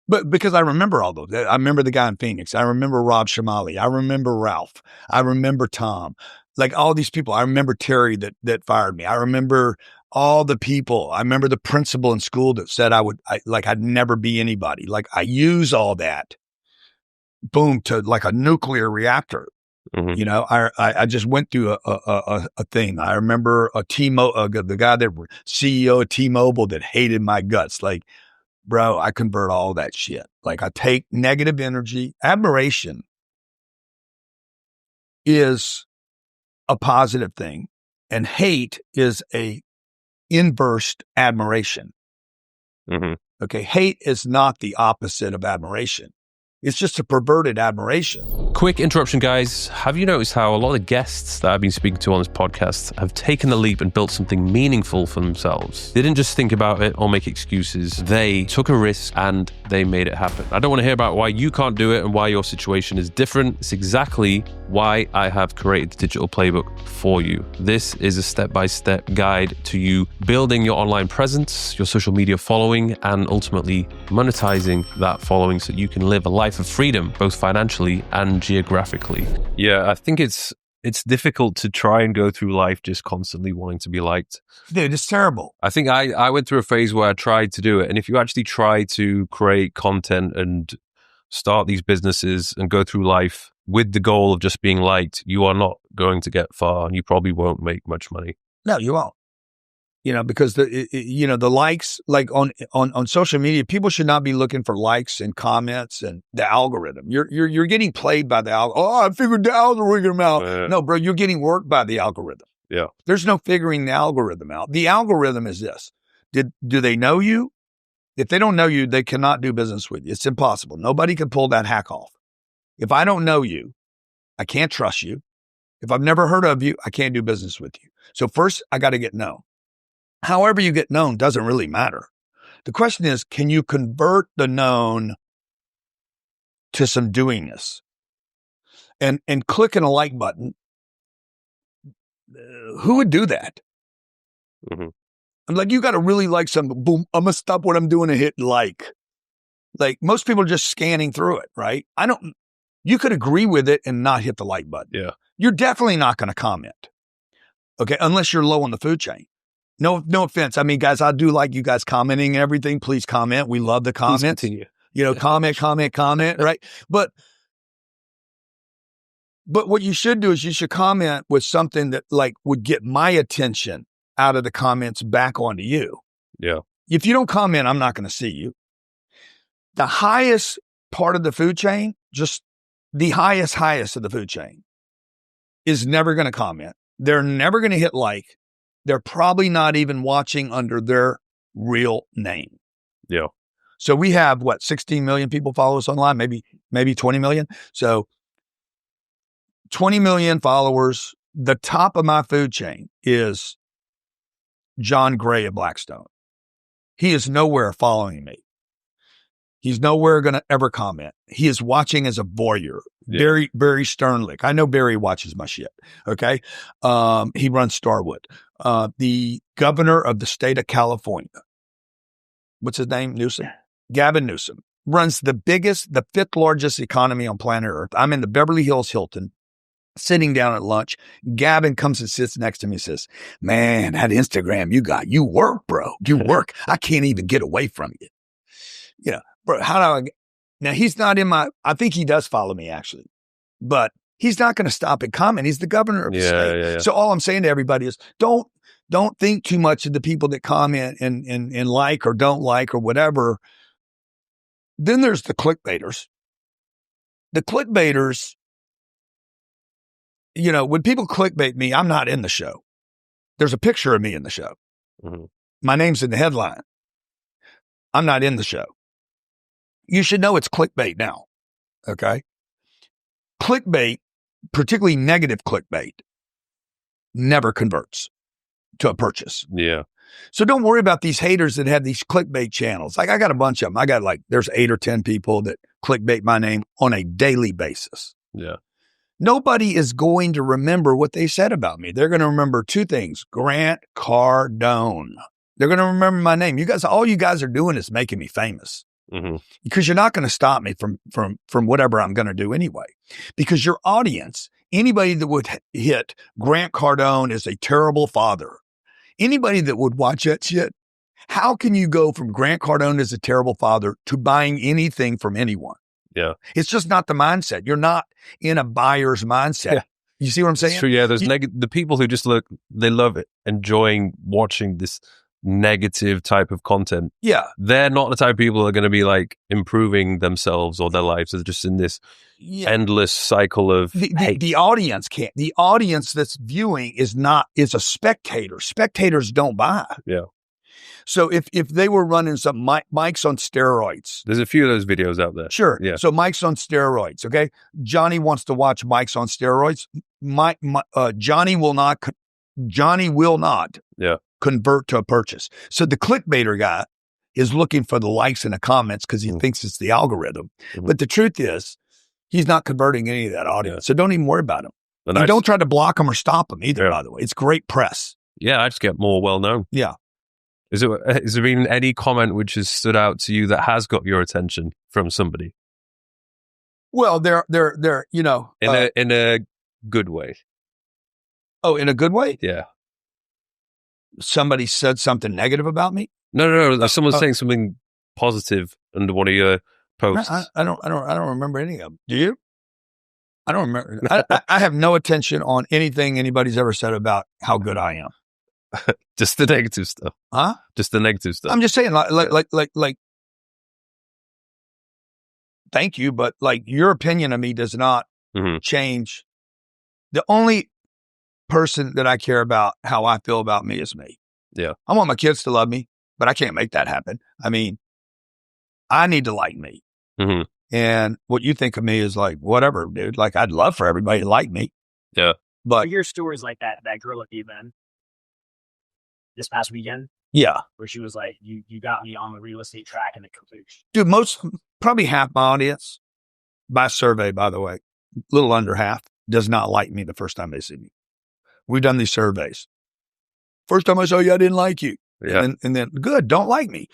But because I remember all those. I remember the guy in Phoenix. I remember Rob Shamali. I remember Ralph. I remember Tom. Like all these people. I remember Terry that fired me. I remember all the people. I remember the principal in school that said I'd never be anybody. Like I use all that, boom, to like a nuclear reactor. Mm-hmm. You know, I just went through a thing. I remember the guy that CEO of T-Mobile that hated my guts. Like, bro, I convert all that shit. Like I take negative energy. Admiration is a positive thing, and hate is a inverse admiration. Mm-hmm. Okay. Hate is not the opposite of admiration. It's just a perverted admiration. Quick interruption, guys. Have you noticed how a lot of the guests that I've been speaking to on this podcast have taken the leap and built something meaningful for themselves? They didn't just think about it or make excuses. They took a risk and they made it happen. I don't want to hear about why you can't do it and why your situation is different. It's exactly why I have created the digital playbook for you. This is a step-by-step guide to you building your online presence, your social media following, and ultimately monetizing that following so you can live a life of freedom, both financially and geographically. Yeah, I think it's difficult to try and go through life just constantly wanting to be liked. Dude, it's terrible. I think I went through a phase where I tried to do it. And if you actually try to create content and start these businesses and go through life with the goal of just being liked, you are not going to get far and you probably won't make much money. No, you won't. You know, because the likes, like on social media, people should not be looking for likes and comments and the algorithm. You're getting played by the algorithm. Oh, I figured the algorithm out. No, bro, you're getting worked by the algorithm. Yeah. There's no figuring the algorithm out. The algorithm is this. Do they know you? If they don't know you, they cannot do business with you. It's impossible. Nobody can pull that hack off. If I don't know you, I can't trust you. If I've never heard of you, I can't do business with you. So first, I got to get known. however you get known doesn't really matter. The question is, can you convert the known to some doingness? And clicking a like button, who would do that? Mm-hmm. I'm like, you got to really like something. Boom, I'm going to stop what I'm doing and hit like. Like most people are just scanning through it, right? You could agree with it and not hit the like button. Yeah. You're definitely not going to comment. Okay. Unless you're low on the food chain. No offense. I mean, guys, I do like you guys commenting and everything. Please comment. We love the comments. Please continue. Comment, right? But what you should do is you should comment with something that like would get my attention out of the comments back onto you. Yeah. If you don't comment, I'm not going to see you. The highest part of the food chain, just the highest of the food chain, is never going to comment. They're never going to hit like. They're probably not even watching under their real name. Yeah. So we have 16 million people follow us online, maybe 20 million. So 20 million followers. The top of my food chain is John Gray of Blackstone. He is nowhere following me. He's nowhere going to ever comment. He is watching as a voyeur. Yeah. Barry Sternlick. I know Barry watches my shit. Okay. He runs Starwood. The governor of the state of California. What's his name? Newsom? Gavin Newsom runs the fifth largest economy on planet Earth. I'm in the Beverly Hills Hilton, sitting down at lunch. Gavin comes and sits next to me and says, man, that Instagram you work, bro. You work. I can't even get away from you. Yeah. Bro, now he's not in I think he does follow me actually, but he's not going to stop and comment. He's the governor of the state. Yeah. So all I'm saying to everybody is don't think too much of the people that comment and like or don't like or whatever. Then there's the clickbaiters. The clickbaiters, when people clickbait me, I'm not in the show. There's a picture of me in the show. Mm-hmm. My name's in the headline. I'm not in the show. You should know it's clickbait now. Okay. Clickbait, particularly negative clickbait, never converts to a purchase. Yeah. So don't worry about these haters that have these clickbait channels. Like I got a bunch of them. I got there's 8 or 10 people that clickbait my name on a daily basis. Yeah. Nobody is going to remember what they said about me. They're going to remember 2 things. Grant Cardone. They're going to remember my name. All you guys are doing is making me famous. Mm-hmm. Because you're not going to stop me from whatever I'm going to do anyway. Because your audience, anybody that would hit Grant Cardone is a terrible father, anybody that would watch that shit, how can you go from Grant Cardone as a terrible father to buying anything from anyone? Yeah. It's just not the mindset. You're not in a buyer's mindset. Yeah. You see what I'm saying? It's true. Yeah. There's the people who just they love it, enjoying watching this negative type of content. Yeah. They're not the type of people that are going to be improving themselves or their lives. They're just in this endless cycle of hate. The audience can't. The audience that's viewing is a spectator. Spectators don't buy. Yeah. So if they were running some Mike's on steroids. There's a few of those videos out there. Sure. Yeah. So Mike's on steroids. Okay. Johnny wants to watch Mike's on steroids. Johnny will not. Yeah. Convert to a purchase. So the clickbaiter guy is looking for the likes and the comments because he thinks it's the algorithm. Mm-hmm. But the truth is, he's not converting any of that audience. Yeah. So don't even worry about him. And don't try to block him or stop him either, by the way. It's great press. Yeah, I just get more well-known. Yeah. Has there been any comment which has stood out to you that has got your attention from somebody? Well, they're in a good way. Oh, in a good way? Yeah. Somebody said something negative about me? No. Someone's saying something positive under one of your posts. I don't remember any of them. Do you? I don't remember. I have no attention on anything anybody's ever said about how good I am. Just the negative stuff. Huh? Just the negative stuff. I'm just saying, like. Thank you, but your opinion of me does not change. The only person that I care about how I feel about me is me. Yeah. I want my kids to love me, but I can't make that happen. I mean, I need to like me. Mm-hmm. And what you think of me is whatever, dude. I'd love for everybody to like me. Yeah. But your stories like that girl with you, man. this past weekend. Yeah. Where she was like, you got me on the real estate track and the coach. Dude, probably half my audience, by survey, by the way, a little under half, does not like me the first time they see me. We've done these surveys. First time I saw you, I didn't like you. Yeah. And then, good, don't like me.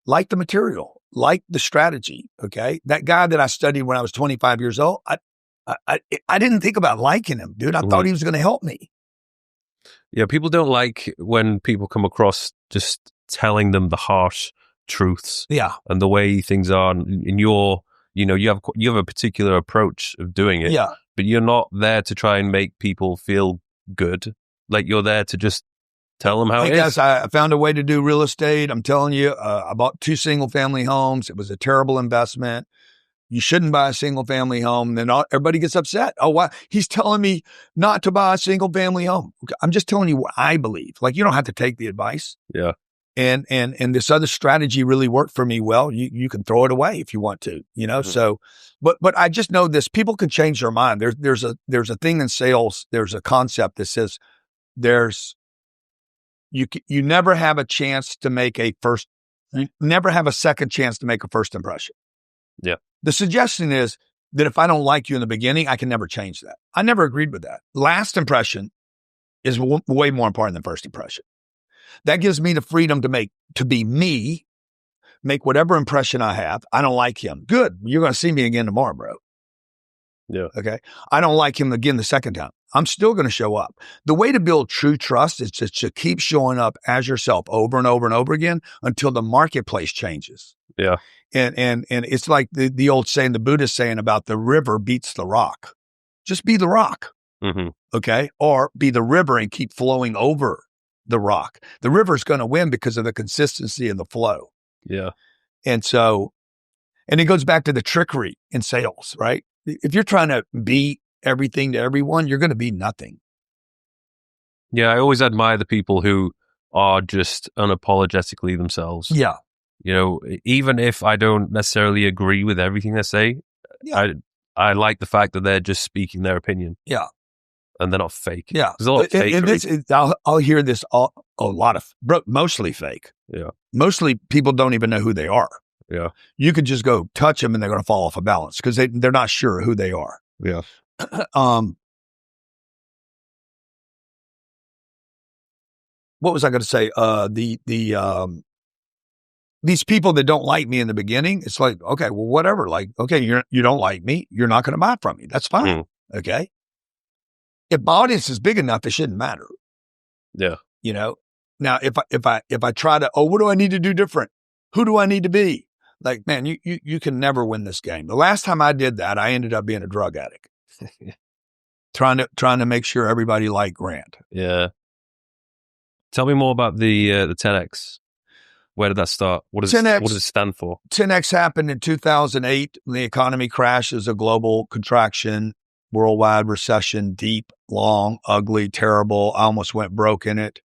Like the material, like the strategy, okay? That guy that I studied when I was 25 years old, I didn't think about liking him, dude. I thought he was going to help me. Yeah, people don't like when people come across just telling them the harsh truths. Yeah. And the way things are. And you have a particular approach of doing it. Yeah. But you're not there to try and make people feel good. Like, you're there to just tell them how it is. Yes, I found a way to do real estate. I'm telling you, I bought 2 single-family homes. It was a terrible investment. You shouldn't buy a single-family home. Then everybody gets upset. Oh, why? He's telling me not to buy a single-family home. I'm just telling you what I believe. Like, you don't have to take the advice. Yeah. And this other strategy really worked for me well. You can throw it away if you want to, So, but I just know this. People can change their mind. There's a thing in sales. There's a concept that says you never have a chance to make you never have a second chance to make a first impression. Yeah. The suggestion is that if I don't like you in the beginning, I can never change that. I never agreed with that. Last impression is way more important than first impression. That gives me the freedom to be me, make whatever impression I have. I don't like him. Good. You're going to see me again tomorrow, bro. Yeah. Okay. I don't like him again the second time. I'm still going to show up. The way to build true trust is just to keep showing up as yourself over and over and over again until the marketplace changes. Yeah. And it's like the old saying, the Buddhist saying about the river beats the rock. Just be the rock. Mm-hmm. Okay. Or be the river and keep flowing over the rock. The river's going to win because of the consistency and the flow. Yeah. And it goes back to the trickery in sales, right? If you're trying to be everything to everyone, you're going to be nothing. Yeah. I always admire the people who are just unapologetically themselves. Yeah. Even if I don't necessarily agree with everything they say, yeah. I like the fact that they're just speaking their opinion. Yeah. And they're not fake. Yeah. There's a lot of fake. I'll hear this a lot of, mostly fake. Yeah. Mostly people don't even know who they are. Yeah. You could just go touch them and they're going to fall off a balance because they're not sure who they are. Yeah. What was I going to say? These people that don't like me in the beginning, it's like, okay, well, whatever. Like, okay, you don't like me. You're not going to buy from me. That's fine. Okay. If my audience is big enough, it shouldn't matter. Yeah. Now if I try to, what do I need to do different? Who do I need to be? Like, man, you can never win this game. The last time I did that, I ended up being a drug addict. trying to make sure everybody liked Grant. Yeah. Tell me more about the 10X. Where did that start? What does it stand for? 10X happened in 2008 when the economy crashes, a global contraction, worldwide recession, deep, long, ugly, terrible. I almost went broke in it.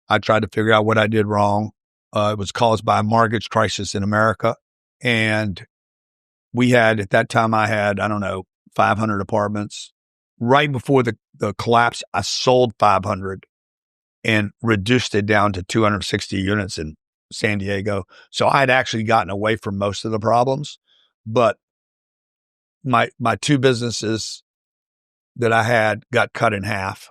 I tried to figure out what I did wrong. It was caused by a mortgage crisis in America. And at that time I had, 500 apartments. Right before the collapse, I sold 500 and reduced it down to 260 units in San Diego. So I had actually gotten away from most of the problems, but my 2 businesses that I had got cut in half.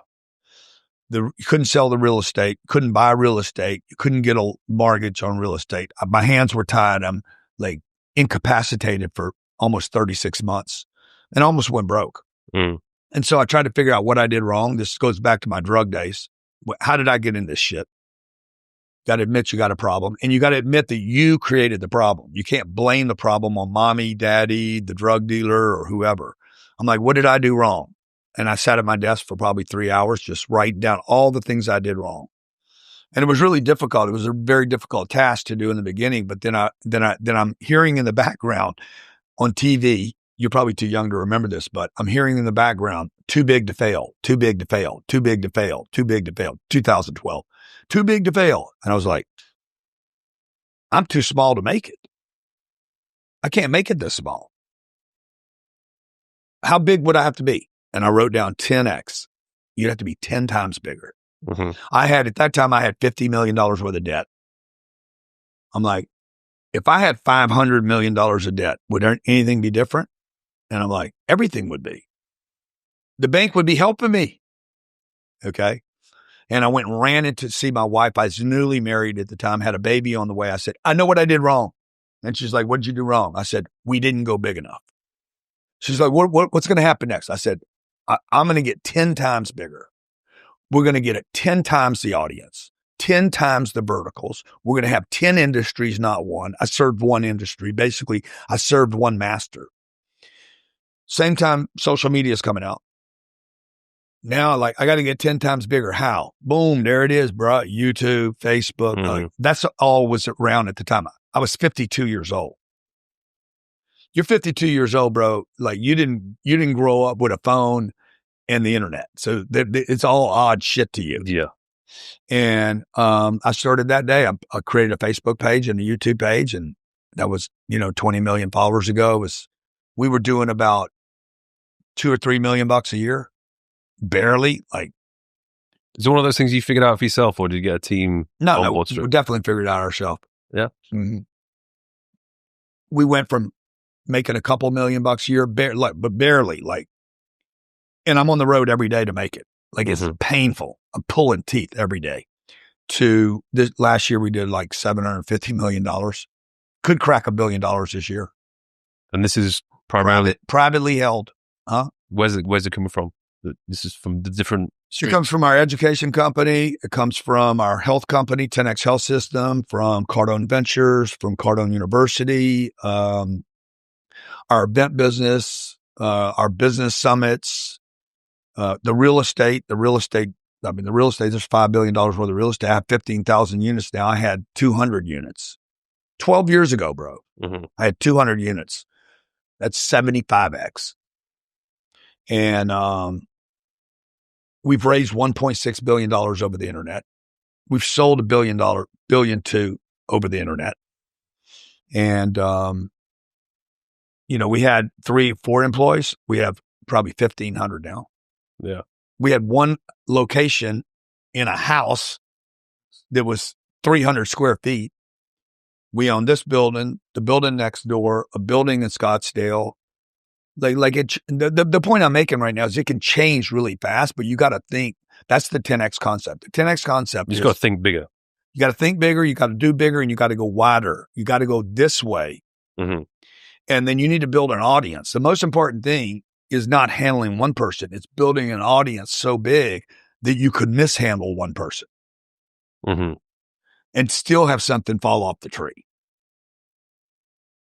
You couldn't sell the real estate, couldn't buy real estate, you couldn't get a mortgage on real estate. My hands were tied. I'm like incapacitated for almost 36 months and almost went broke. And so I tried to figure out what I did wrong. This goes back to my drug days. How did I get in this shit? Got to admit you got a problem, and you got to admit that you created the problem. You can't blame the problem on mommy, daddy, the drug dealer, or whoever. I'm like, what did I do wrong? And I sat at my desk for probably 3 hours, just writing down all the things I did wrong. And it was really difficult. It was a very difficult task to do in the beginning. But then I'm hearing in the background on TV. You're probably too young to remember this, but I'm hearing in the background, too big to fail, too big to fail, too big to fail, too big to fail, 2012, too big to fail. And I was like, I'm too small to make it. I can't make it this small. How big would I have to be? And I wrote down 10X. You'd have to be 10 times bigger. At that time, I had $50 million worth of debt. I'm like, if I had $500 million of debt, would anything be different? And I'm like, everything would be. The bank would be helping me. Okay. And I went and ran in to see my wife. I was newly married at the time, had a baby on the way. I said, I know what I did wrong. And she's like, what did you do wrong? I said, we didn't go big enough. She's like, what's going to happen next? I said, I'm going to get 10 times bigger. We're going to get it 10 times the audience, 10 times the verticals. We're going to have 10 industries, not one. I served one industry. Basically, I served one master. Same time, social media is coming out. Now, like, I got to get 10 times bigger. How? Boom, there it is, bro. YouTube, Facebook. That's all was around at the time. I was 52 years old. You're 52 years old, bro. Like, you didn't grow up with a phone and the internet. So it's all odd shit to you. Yeah. And I started that day. I created a Facebook page and a YouTube page, and that was, 20 million followers ago. We were doing about $2 or $3 million a year. Barely. Like, is it one of those things you figured out for yourself, or did you get a team? No, we definitely figured it out ourselves. Yeah. Mm-hmm. We went from making a couple $1 million a year, but barely, like, and I'm on the road every day to make it. Like, it's painful. I'm pulling teeth every day. To this last year, we did like $750 million. Could crack $1 billion this year. And this is primarily privately held. Huh? Where's it coming from? This is from the different streams. It comes from our education company. It comes from our health company, 10X Health System, from Cardone Ventures, from Cardone University, our event business, our business summits, the real estate. There's $5 billion worth of real estate. I have 15,000 units now. I had 200 units. 12 years ago, bro. I had 200 units. That's 75x. And we've raised $1.6 billion over the internet. We've sold $1 billion over the internet. And, we had 3-4 employees. We have probably 1,500 now. Yeah. We had one location in a house that was 300 square feet. We own this building, the building next door, a building in Scottsdale. The point I'm making right now is it can change really fast, but you got to think. That's the 10X concept. The 10X concept you just got to think bigger. You got to think bigger. You got to do bigger, and you got to go wider. You got to go this way. And then you need to build an audience. The most important thing is not handling one person. It's building an audience so big that you could mishandle one person and still have something fall off the tree.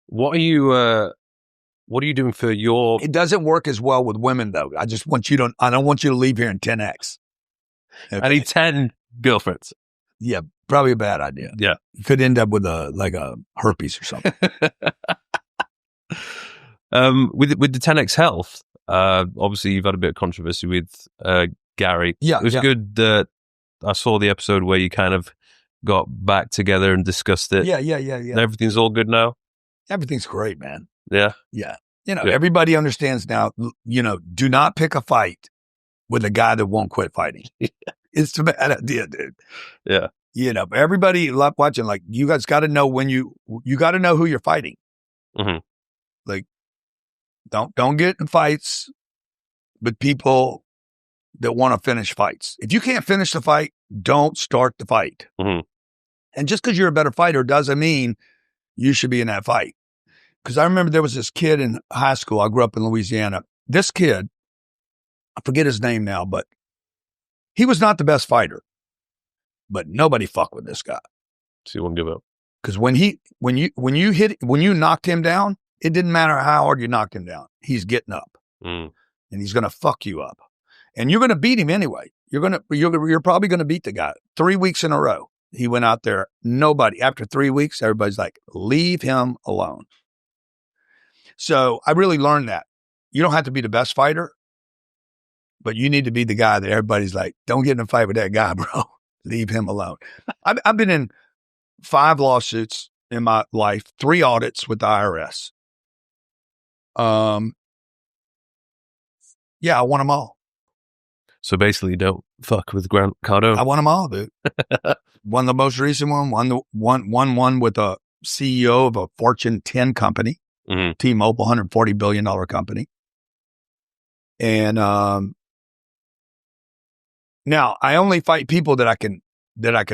What are you doing for your... It doesn't work as well with women, though. I don't want you to leave here in 10X. Okay. I need 10 girlfriends. Yeah, probably a bad idea. Yeah. You could end up with a herpes or something. With the 10X Health, obviously you've had a bit of controversy with Gary. Yeah. It was good that I saw the episode where you kind of got back together and discussed it. Yeah. And everything's all good now? Everything's great, man. Yeah. Yeah. Everybody understands now, do not pick a fight with a guy that won't quit fighting. It's a bad idea, dude. Yeah. Everybody watching, like, you guys got to know you got to know who you're fighting. Like, don't get in fights with people that want to finish fights. If you can't finish the fight, don't start the fight. And just because you're a better fighter doesn't mean you should be in that fight. Because I remember there was this kid in high school. I grew up in Louisiana. This kid, I forget his name now, but he was not the best fighter. But nobody fucked with this guy. So you won't give up. Because when you knocked him down, it didn't matter how hard you knocked him down. He's getting up, and he's going to fuck you up, and you're going to beat him anyway. You're probably going to beat the guy 3 weeks in a row. He went out there. After 3 weeks, everybody's like, leave him alone. So I really learned that you don't have to be the best fighter, but you need to be the guy that everybody's like, don't get in a fight with that guy, bro. Leave him alone. I've been in 5 lawsuits in my life, 3 audits with the IRS. Yeah, I won them all. So basically, don't fuck with Grant Cardone. I won them all, dude. Won the most recent one. Won with a CEO of a Fortune 10 company, T-Mobile, $140 billion company. And now I only fight people that I can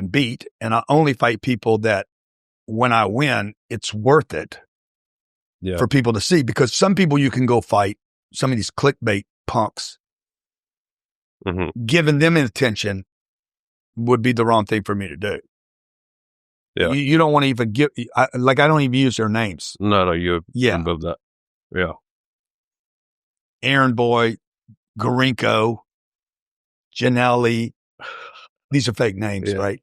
beat, and I only fight people that when I win, it's worth it for people to see. Because some people you can go fight, some of these clickbait punks, giving them attention would be the wrong thing for me to do. Yeah. You don't want to even I don't even use their names. No, you're above that. Yeah. Aaron Boy, Garinko, Janelli. These are fake names, right?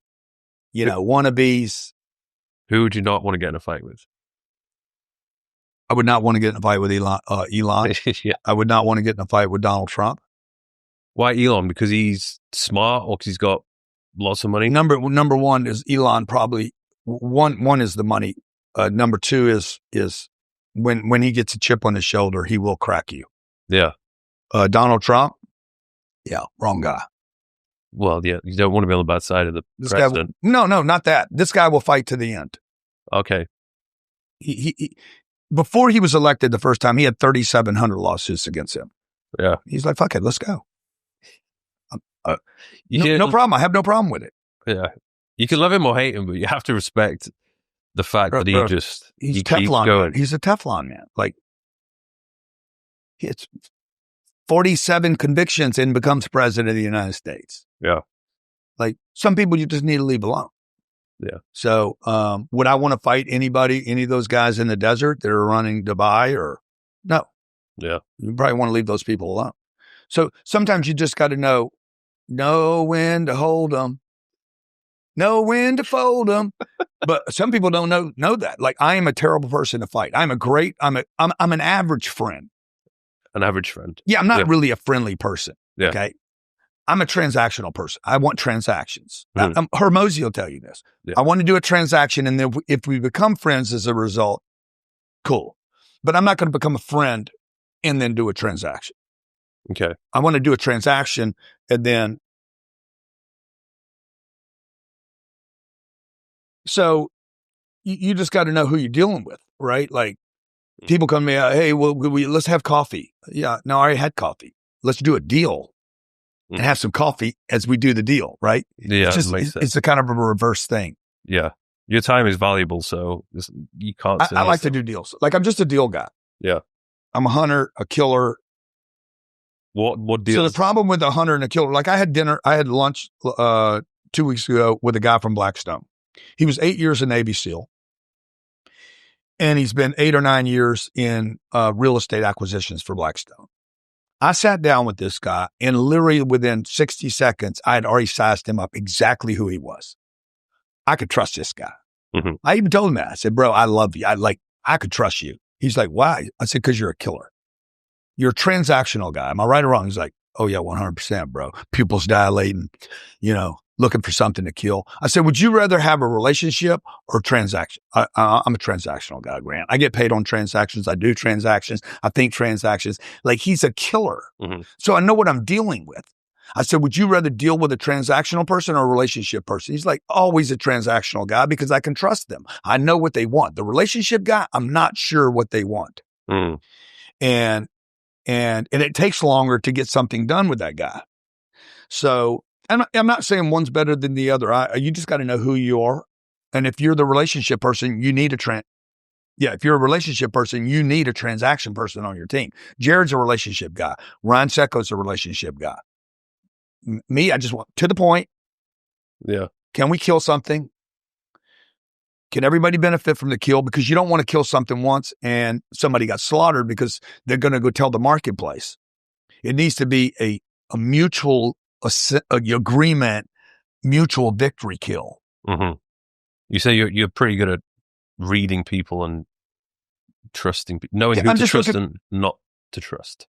You know, wannabes. Who would you not want to get in a fight with? I would not want to get in a fight with Elon. Yeah. I would not want to get in a fight with Donald Trump. Why Elon? Because he's smart or because he's got lots of money? Number one is Elon. Probably one is the money. Number two is when he gets a chip on his shoulder, he will crack you. Yeah. Donald Trump. Yeah, wrong guy. Well, yeah, you don't want to be on the bad side of the president. No, not that. This guy will fight to the end. Okay. He before he was elected the first time, he had 3,700 lawsuits against him. Yeah. He's like, fuck it, let's go. No problem. I have no problem with it. Yeah. You can love him or hate him, but you have to respect the fact that he's Teflon man. He's a Teflon man. Like, it's 47 convictions and becomes president of the United States. Yeah. Like, some people you just need to leave alone. Yeah. So, would I want to fight any of those guys in the desert that are running Dubai or no? Yeah. You probably want to leave those people alone. So sometimes you just got to know when to hold them, know when to fold them. But some people don't know that. Like, I am a terrible person to fight. I'm an average friend. An average friend. Yeah, I'm not really a friendly person. Yeah. Okay. I'm a transactional person. I want transactions. Hermosi will tell you this. Yeah. I want to do a transaction, and then if we become friends as a result, cool. But I'm not going to become a friend and then do a transaction. Okay. I want to do a transaction and then. So you just got to know who you're dealing with, right? Like, people come to me, hey, well, let's have coffee. Yeah, no, I already had coffee. Let's do a deal and have some coffee as we do the deal, right? Yeah, it's a kind of a reverse thing. Yeah. Your time is valuable, so you can't. I like to do deals. Like, I'm just a deal guy. Yeah. I'm a hunter, a killer. What deals? So the problem with a hunter and a killer, like, I had lunch 2 weeks ago with a guy from Blackstone. He was 8 years a Navy SEAL. And he's been 8 or 9 years in real estate acquisitions for Blackstone. I sat down with this guy, and literally within 60 seconds, I had already sized him up exactly who he was. I could trust this guy. Mm-hmm. I even told him that. I said, bro, I love you. I could trust you. He's like, why? I said, because you're a killer. You're a transactional guy. Am I right or wrong? He's like, oh yeah, 100%, bro. Pupils dilating, looking for something to kill. I said, would you rather have a relationship or transaction? I'm a transactional guy, Grant. I get paid on transactions. I do transactions. I think transactions. Like, he's a killer. Mm-hmm. So I know what I'm dealing with. I said, would you rather deal with a transactional person or a relationship person? He's like, always a transactional guy because I can trust them. I know what they want. The relationship guy, I'm not sure what they want. Mm. And it takes longer to get something done with that guy. So I'm not saying one's better than the other. You just got to know who you are. And if you're the relationship person, you need if you're a relationship person, you need a transaction person on your team. Jared's a relationship guy. Ryan Secco's a relationship guy. Me, I just want to the point. Yeah. Can we kill something? Can everybody benefit from the kill? Because you don't want to kill something once and somebody got slaughtered because they're going to go tell the marketplace. It needs to be a mutual agreement, mutual victory kill. Mm-hmm. You say you're pretty good at reading people and trusting people, knowing who to trust and not to trust.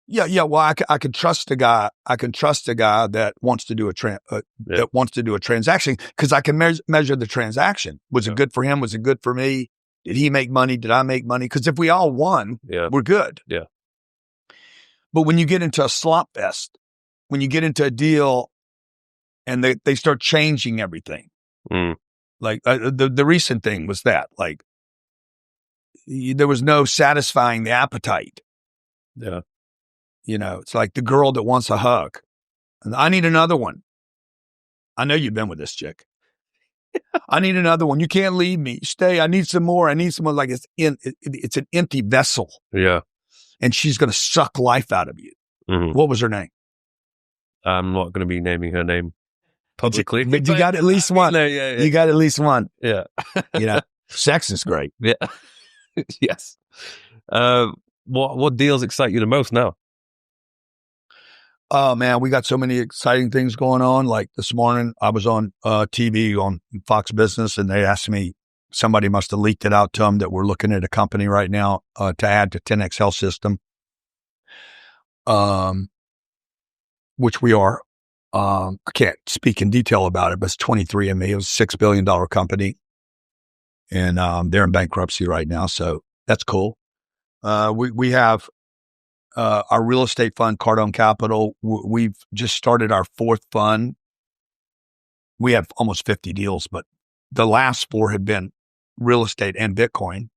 Yeah. Well, I can trust a guy. I can trust a guy that wants to do that wants to do a transaction because I can measure the transaction. Was it good for him? Was it good for me? Did he make money? Did I make money? Because if we all won, we're good. Yeah. But when you get into a slop fest, when you get into a deal and they start changing everything. Like the recent thing was that, like, there was no satisfying the appetite. Yeah. You know, it's like the girl that wants a hug. And I need another one. I know you've been with this chick. I need another one. You can't leave me. Stay. I need some more. I need some more. Like it's an empty vessel. Yeah. And she's going to suck life out of you. What was her name? I'm not going to be naming her name publicly. But you got at least one. Yeah. You got at least one. Yeah. You know, sex is great. Yeah. Yes. What deals excite you the most now? Oh man, we got so many exciting things going on. Like this morning, I was on TV on Fox Business, and they asked me, somebody must have leaked it out to them that we're looking at a company right now to add to 10X Health System, which we are. I can't speak in detail about it, but it's 23andMe. It was a $6 billion company, and they're in bankruptcy right now, so that's cool. We have our real estate fund, Cardone Capital. We've just started our fourth fund. We have almost 50 deals, but the last four had been real estate and Bitcoin.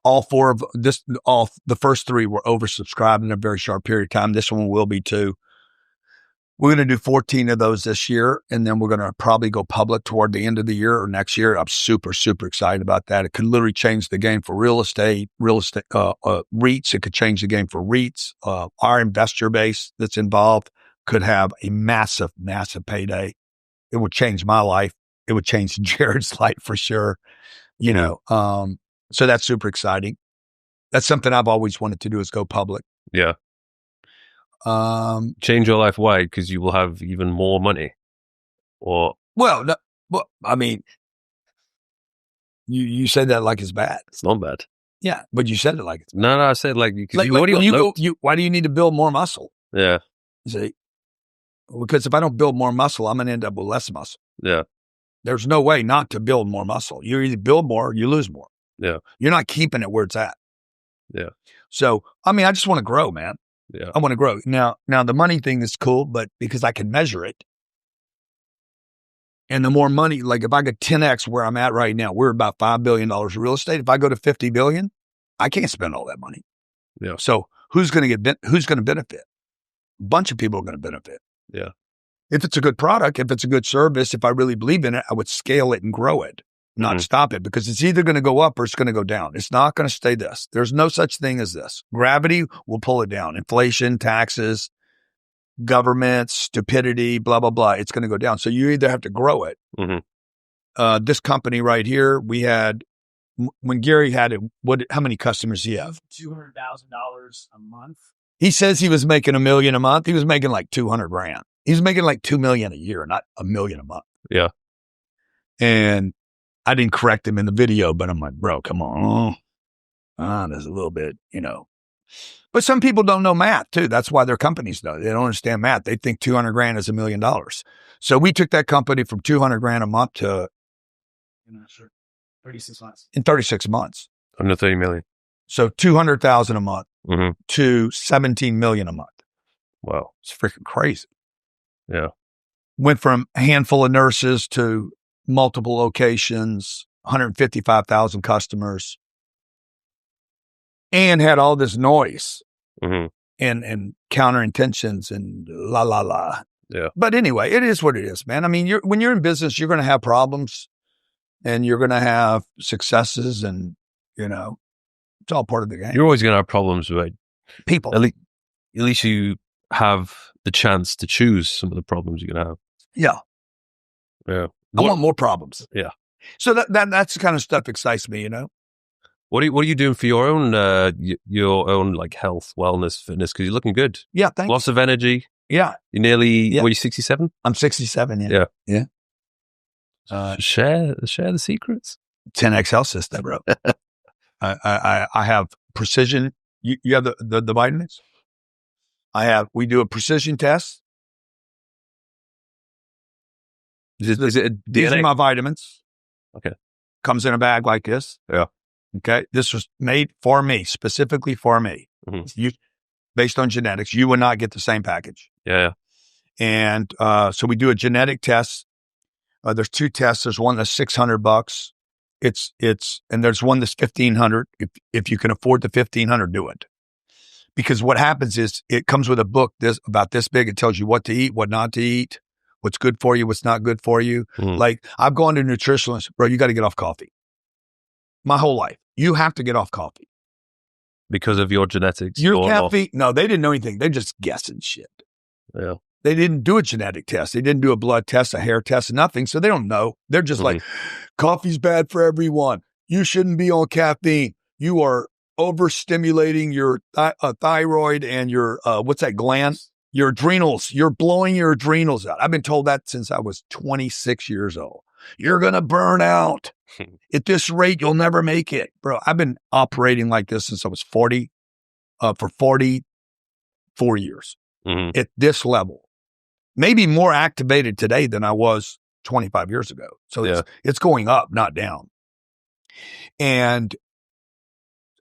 All the first three were oversubscribed in a very short period of time. This one will be too. We're going to do 14 of those this year, and then we're going to probably go public toward the end of the year or next year. I'm super, super excited about that. It could literally change the game for real estate, REITs. It could change the game for REITs. Our investor base that's involved could have a massive, massive payday. It would change my life. It would change Jared's life for sure. You know, so that's super exciting. That's something I've always wanted to do, is go public. Yeah. Change your life. Why? Because you will have even more money. Or I mean, you said that like it's bad. It's not bad. Yeah, but you said it like it's bad. No, I said like because why do you need to build more muscle? Yeah. See, because if I don't build more muscle, I'm going to end up with less muscle. Yeah. There's no way not to build more muscle. You either build more or you lose more. Yeah. You're not keeping it where it's at. Yeah. So, I mean, I just want to grow, man. Yeah. I want to grow. Now the money thing is cool, but because I can measure it. And the more money, like if I get 10X where I'm at right now, we're about $5 billion of real estate. If I go to 50 billion, I can't spend all that money. Yeah. So who's going to benefit? A bunch of people are going to benefit. Yeah. If it's a good product, if it's a good service, if I really believe in it, I would scale it and grow it, not stop it, because it's either going to go up or it's going to go down. It's not going to stay this. There's no such thing as this. Gravity will pull it down. Inflation, taxes, government, stupidity, blah, blah, blah. It's going to go down. So you either have to grow it. This company right here, we had, when Gary had it, how many customers do you have? $200,000 a month. He says he was making $1 million a month. He was making like 200 grand. He was making like 2 million a year, not $1 million a month. Yeah. And I didn't correct him in the video, but I'm like, bro, come on. There's a little bit, you know. But some people don't know math too. That's why their companies don't. They don't understand math. They think 200 grand is $1 million. So we took that company from 200 grand a month to 36 months. In 36 months. Under 30 million. So 200,000 a month to 17 million a month. Wow. It's freaking crazy. Yeah. Went from a handful of nurses to multiple locations, 155,000 customers, and had all this noise and counter intentions and la, la, la. Yeah. But anyway, it is what it is, man. I mean, when you're in business, you're going to have problems and you're going to have successes, and, you know, it's all part of the game. You're always going to have problems with people. At least you have the chance to choose some of the problems you're going to have. Yeah. Yeah. I want more problems. Yeah. So that's the kind of stuff excites me, you know? What are you doing for your own like health, wellness, fitness? Because you're looking good. Yeah. Thanks. Lots of energy. Yeah. You're nearly, what are you, 67? I'm 67. Yeah. Yeah. Yeah. Share the secrets. 10X Health System, bro. I have precision. You have the vitamins? We do a precision test. Is it These are my vitamins. Okay. Comes in a bag like this. Yeah. Okay. This was made for me, specifically for me. You, based on genetics, you would not get the same package. Yeah. And so we do a genetic test. There's 2 tests. There's one that's $600. And there's one that's $1,500. If you can afford the $1,500, do it. Because what happens is it comes with a book about this big. It tells you what to eat, what not to eat, what's good for you, what's not good for you. Like I've gone to nutritionalists, bro, you got to get off coffee. My whole life. You have to get off coffee. Because of your genetics. Your caffeine. No, they didn't know anything. They're just guessing shit. Yeah. They didn't do a genetic test. They didn't do a blood test, a hair test, nothing. So they don't know. They're just like, coffee's bad for everyone. You shouldn't be on caffeine. You are overstimulating your thyroid and your, what's that gland? Your adrenals. You're blowing your adrenals out. I've been told that since I was 26 years old. You're going to burn out. At this rate, you'll never make it. Bro, I've been operating like this since I was 40, for 44 years at this level. Maybe more activated today than I was 25 years ago. So it's going up, not down. And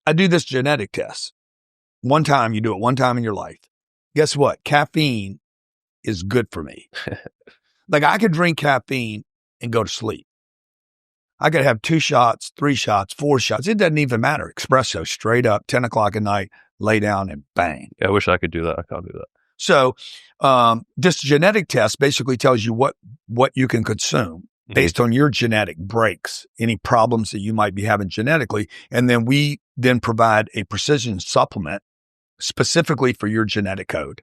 I do this genetic test. One time, you do it one time in your life. Guess what? Caffeine is good for me. Like I could drink caffeine and go to sleep. I could have 2 shots, 3 shots, 4 shots. It doesn't even matter. Espresso, straight up, 10 o'clock at night, lay down and bang. Yeah, I wish I could do that. I can't do that. So this genetic test basically tells you what you can consume based on your genetic breaks, any problems that you might be having genetically. And then we then provide a precision supplement specifically for your genetic code.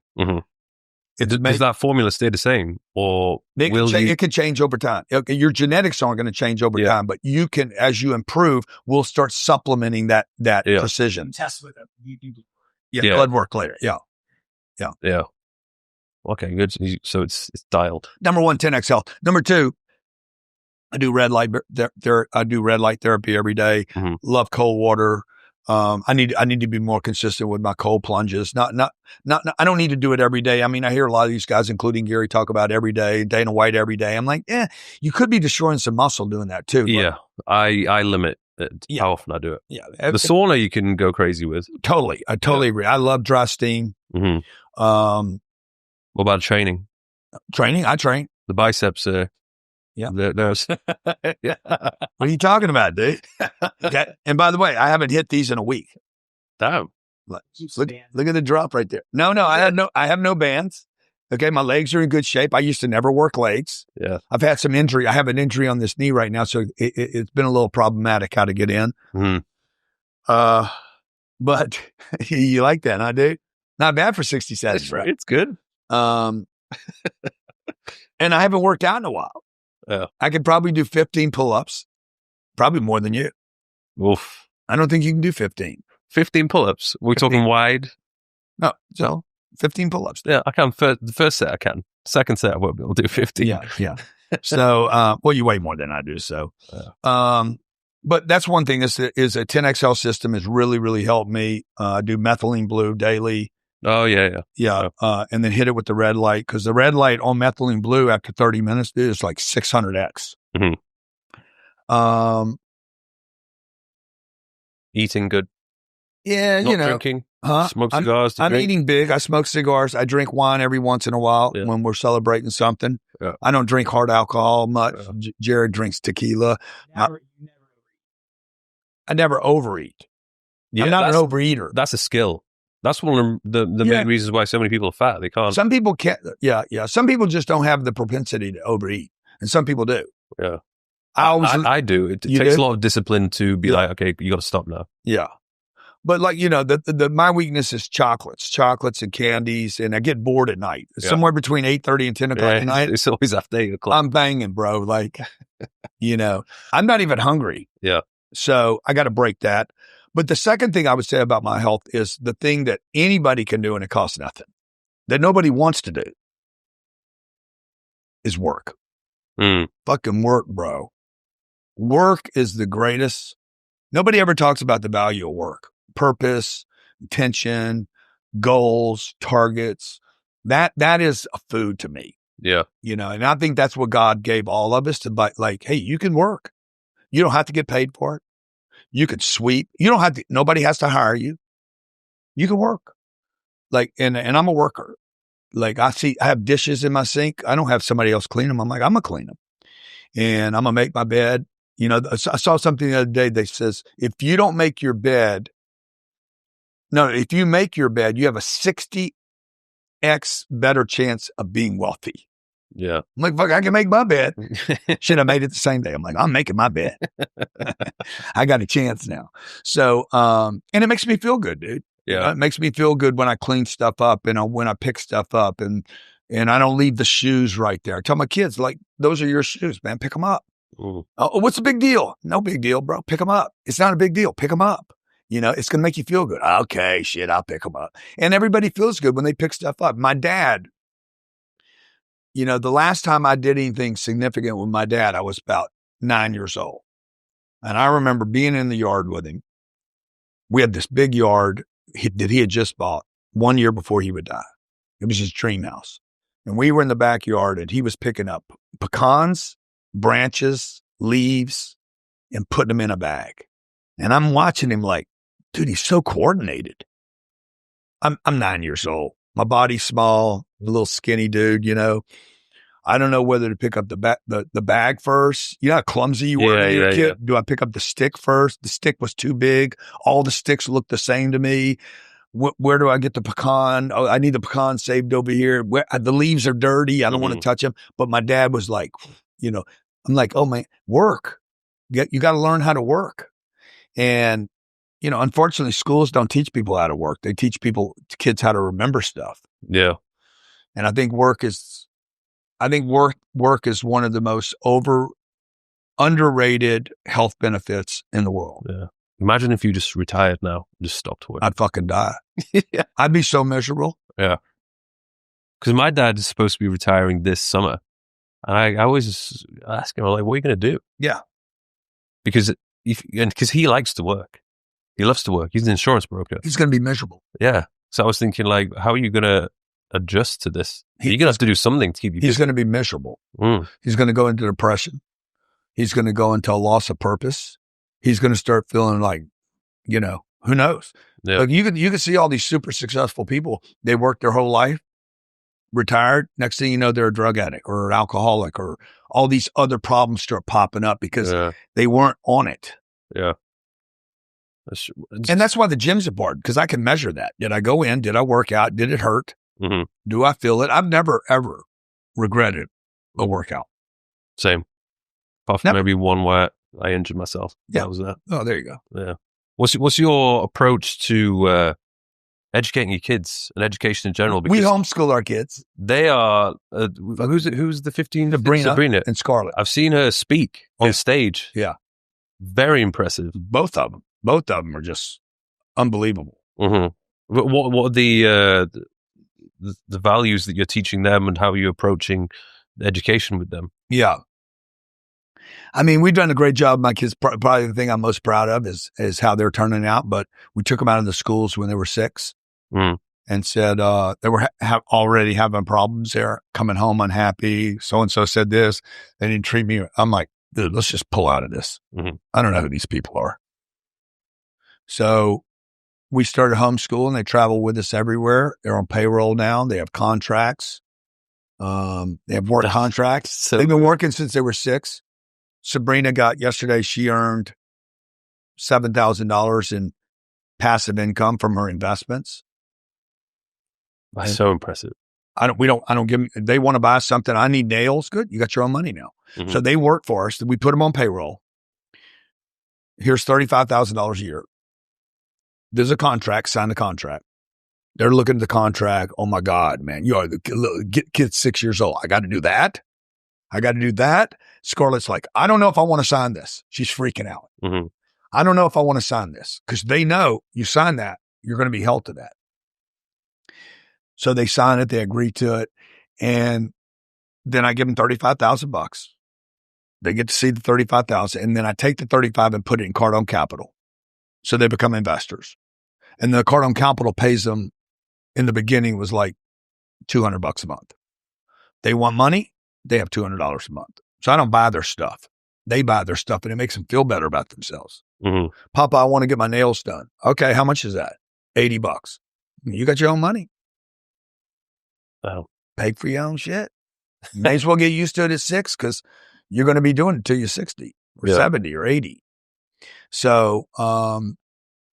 Does that formula stay the same? Or it can change over time. Okay, your genetics aren't going to change over time, but you can, as you improve, we'll start supplementing that precision. Test with it. Blood work later. Yeah. Okay, good. So it's dialed. Number 1, 10x health. Number 2, I do red light therapy every day. Love cold water. I need to be more consistent with my cold plunges. Not, I don't need to do it every day. I mean, I hear a lot of these guys, including Gary, talk about every day, Dana White every day. I'm like, you could be destroying some muscle doing that too. Yeah. I limit how often I do it. Yeah. The sauna you can go crazy with. Totally. I totally agree. I love dry steam. What about training? Training? I train. The biceps, yeah. There's yeah. What are you talking about, dude? Okay. And by the way, I haven't hit these in a week. Damn. Look at the drop right there. No, I have no bands. Okay. My legs are in good shape. I used to never work legs. Yeah. I've had some injury. I have an injury on this knee right now. So it's been a little problematic how to get in. But you like that, huh, dude? Not bad for 60 seconds, right? It's good. And I haven't worked out in a while. Yeah. I could probably do 15 pull-ups, probably more than you. Oof. I don't think you can do 15. 15 pull-ups? We're talking wide? No, so 15 pull-ups. Yeah, I can. The first set I can. Second set I won't be able to do 15. Yeah. So, well, you weigh more than I do. So, but that's one thing is a 10X health system has really, really helped me. I do methylene blue daily. Oh, yeah. And then hit it with the red light, because the red light on methylene blue after 30 minutes, dude, is like 600x. Eating good. Yeah, Not drinking. Smoke cigars. I'm eating big. I smoke cigars. I drink wine every once in a while when we're celebrating something. Yeah. I don't drink hard alcohol much. Jared drinks tequila. I never overeat. I'm not an overeater. That's a skill. That's one of the main reasons why so many people are fat. They can't. Some people can't. Yeah. Some people just don't have the propensity to overeat, and some people do. Yeah. I do. It takes a lot of discipline to be like, okay, you got to stop now. Yeah. But like, my weakness is chocolates and candies, and I get bored at night. Somewhere between 8:30 and 10 o'clock at night. It's always after 8 o'clock. I'm banging, bro. Like, I'm not even hungry. Yeah. So I got to break that. But the second thing I would say about my health is the thing that anybody can do and it costs nothing, that nobody wants to do, is work. Fucking work, bro. Work is the greatest. Nobody ever talks about the value of work, purpose, intention, goals, targets. That is a food to me. Yeah. And I think that's what God gave all of us to buy. Like, hey, you can work. You don't have to get paid for it. You could sweep. You don't have to, nobody has to hire you. You can work. Like, and I'm a worker. like I have dishes in my sink. I don't have somebody else clean them. I'm like, I'm going to clean them and I'm going to make my bed. You know, I saw something the other day that says, if you make your bed, you have a 60x better chance of being wealthy. Yeah. I'm like, fuck, I can make my bed. Should have made it the same day. I'm like, I'm making my bed. I got a chance now. So, and it makes me feel good, dude. Yeah. You know, it makes me feel good when I clean stuff up and when I pick stuff up and I don't leave the shoes right there. I tell my kids, like, those are your shoes, man. Pick them up. Mm. Oh, what's the big deal? No big deal, bro. Pick them up. It's not a big deal. Pick them up. You know, it's going to make you feel good. Okay, shit, I'll pick them up. And everybody feels good when they pick stuff up. My dad, you know, the last time I did anything significant with my dad, I was about 9 years old. And I remember being in the yard with him. We had this big yard that he had just bought 1 year before he would die. It was his dream house. And we were in the backyard and he was picking up pecans, branches, leaves, and putting them in a bag. And I'm watching him like, dude, he's so coordinated. I'm 9 years old. My body's small, a little skinny dude, you know. I don't know whether to pick up the bag first. You know how clumsy you were when you were a kid? Yeah. Do I pick up the stick first? The stick was too big. All the sticks looked the same to me. Where do I get the pecan? Oh, I need the pecan saved over here. The leaves are dirty. I don't want to touch them. But my dad was like, you know, I'm like, oh man, work. You got to learn how to work. And, you know, unfortunately, schools don't teach people how to work. They teach kids how to remember stuff. Yeah. And I think work is one of the most underrated health benefits in the world. Yeah. Imagine if you just retired now, just stopped working. I'd fucking die. Yeah. I'd be so miserable. Yeah. Because my dad is supposed to be retiring this summer. And I always ask him, like, what are you going to do? Yeah. Because he likes to work. He loves to work. He's an insurance broker. He's going to be miserable. Yeah. So I was thinking, like, how are you going to adjust to this? You're going to have to do something to keep you busy. He's going to be miserable. He's going to go into depression. He's going to go into a loss of purpose. He's going to start feeling like, you know, who knows? Yeah. Like you can see all these super successful people. They worked their whole life, retired. Next thing you know, they're a drug addict or an alcoholic, or all these other problems start popping up because they weren't on it. Yeah. And that's why the gym's important, because I can measure that. Did I go in? Did I work out? Did it hurt? Mm-hmm. Do I feel it? I've never, ever regretted a workout. Same. Apart from maybe one where I injured myself. Yeah. That was that. Oh, there you go. Yeah. What's your approach to educating your kids and education in general? Because we homeschool our kids. They are who's the 15? Sabrina and Scarlett. I've seen her speak on stage. Yeah. Very impressive. Both of them are just unbelievable. Mm-hmm. What are the values that you're teaching them, and how are you approaching education with them? Yeah. I mean, we've done a great job. My kids, probably the thing I'm most proud of is how they're turning out. But we took them out of the schools when they were 6 and said they were already having problems. They're coming home unhappy. So-and-so said this. They didn't treat me. I'm like, dude, let's just pull out of this. Mm-hmm. I don't know who these people are. So we started homeschooling. They travel with us everywhere. They're on payroll now. They have contracts. They have work contracts. So they've been working since they were 6. Sabrina yesterday, she earned $7,000 in passive income from her investments. That's so impressive. I don't give them, they want to buy something. I need nails. Good. You got your own money now. Mm-hmm. So they work for us. We put them on payroll. Here's $35,000 a year. There's a contract, sign the contract. They're looking at the contract. Oh my God, man, you are the kid's 6 years old. I got to do that. Scarlett's like, I don't know if I want to sign this. She's freaking out. Mm-hmm. I don't know if I want to sign this, because they know you sign that, you're going to be held to that. So they sign it. They agree to it. And then I give them $35,000. They get to see the $35,000. And then I take the 35 and put it in Cardone Capital. So they become investors. And the Cardone Capital pays them, in the beginning, was like $200 a month. They want money. They have $200 a month. So I don't buy their stuff. They buy their stuff, and it makes them feel better about themselves. Mm-hmm. Papa, I want to get my nails done. Okay, how much is that? $80. You got your own money. Oh. Pay for your own shit. May as well get used to it at 6 because you're going to be doing it till you're 60 or 70 or 80. So,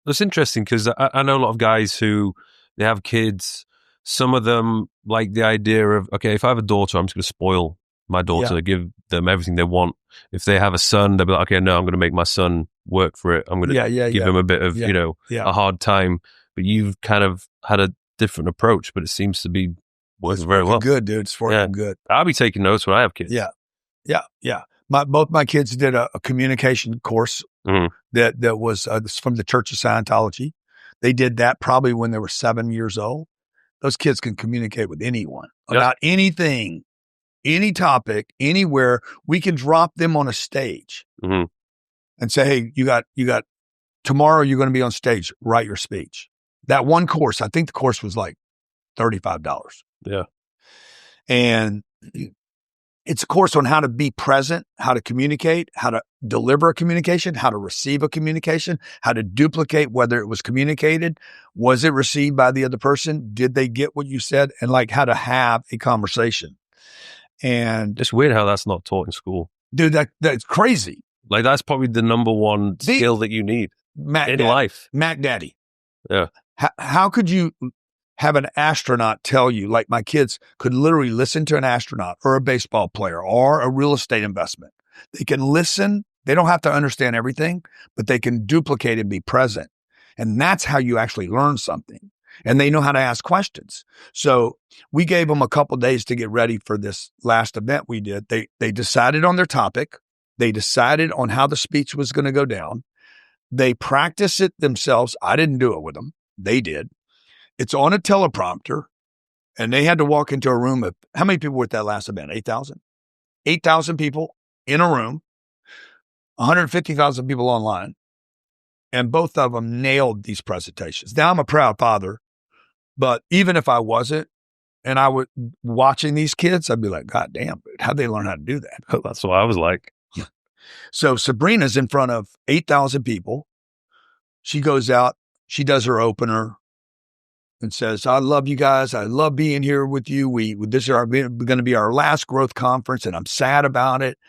it's interesting because I know a lot of guys who they have kids. Some of them like the idea of, okay, if I have a daughter, I'm just going to spoil my daughter, give them everything they want. If they have a son, they'll be like, okay, no, I'm going to make my son work for it. I'm going to give him a bit of, a hard time. But you've kind of had a different approach, but it seems to be working very well. Good, dude. It's working good. I'll be taking notes when I have kids. Yeah. Both my kids did a communication course that was from the Church of Scientology. They did that probably when they were 7 years old. Those kids can communicate with anyone about anything, any topic, anywhere. We can drop them on a stage and say, hey, you got tomorrow you're going to be on stage, write your speech. That one course, I think the course was like $35. Yeah. And it's a course on how to be present, how to communicate, how to deliver a communication, how to receive a communication, how to duplicate whether it was communicated. Was it received by the other person? Did they get what you said? And like how to have a conversation. And it's weird how that's not taught in school. Dude, that's crazy. Like that's probably the number one skill that you need in life. Mac Daddy. Yeah. How could you have an astronaut tell you, like my kids could literally listen to an astronaut or a baseball player or a real estate investment. They can listen. They don't have to understand everything, but they can duplicate and be present. And that's how you actually learn something. And they know how to ask questions. So we gave them a couple days to get ready for this last event we did. They decided on their topic. They decided on how the speech was going to go down. They practiced it themselves. I didn't do it with them. They did. It's on a teleprompter, and they had to walk into a room of, how many people were at that last event? 8,000? 8,000 people in a room, 150,000 people online, and both of them nailed these presentations. Now, I'm a proud father, but even if I wasn't, and I was watching these kids, I'd be like, God damn, dude, how'd they learn how to do that? That's what I was like. So Sabrina's in front of 8,000 people. She goes out, she does her opener, and says, I love you guys. I love being here with you. This is going to be our last growth conference, and I'm sad about it.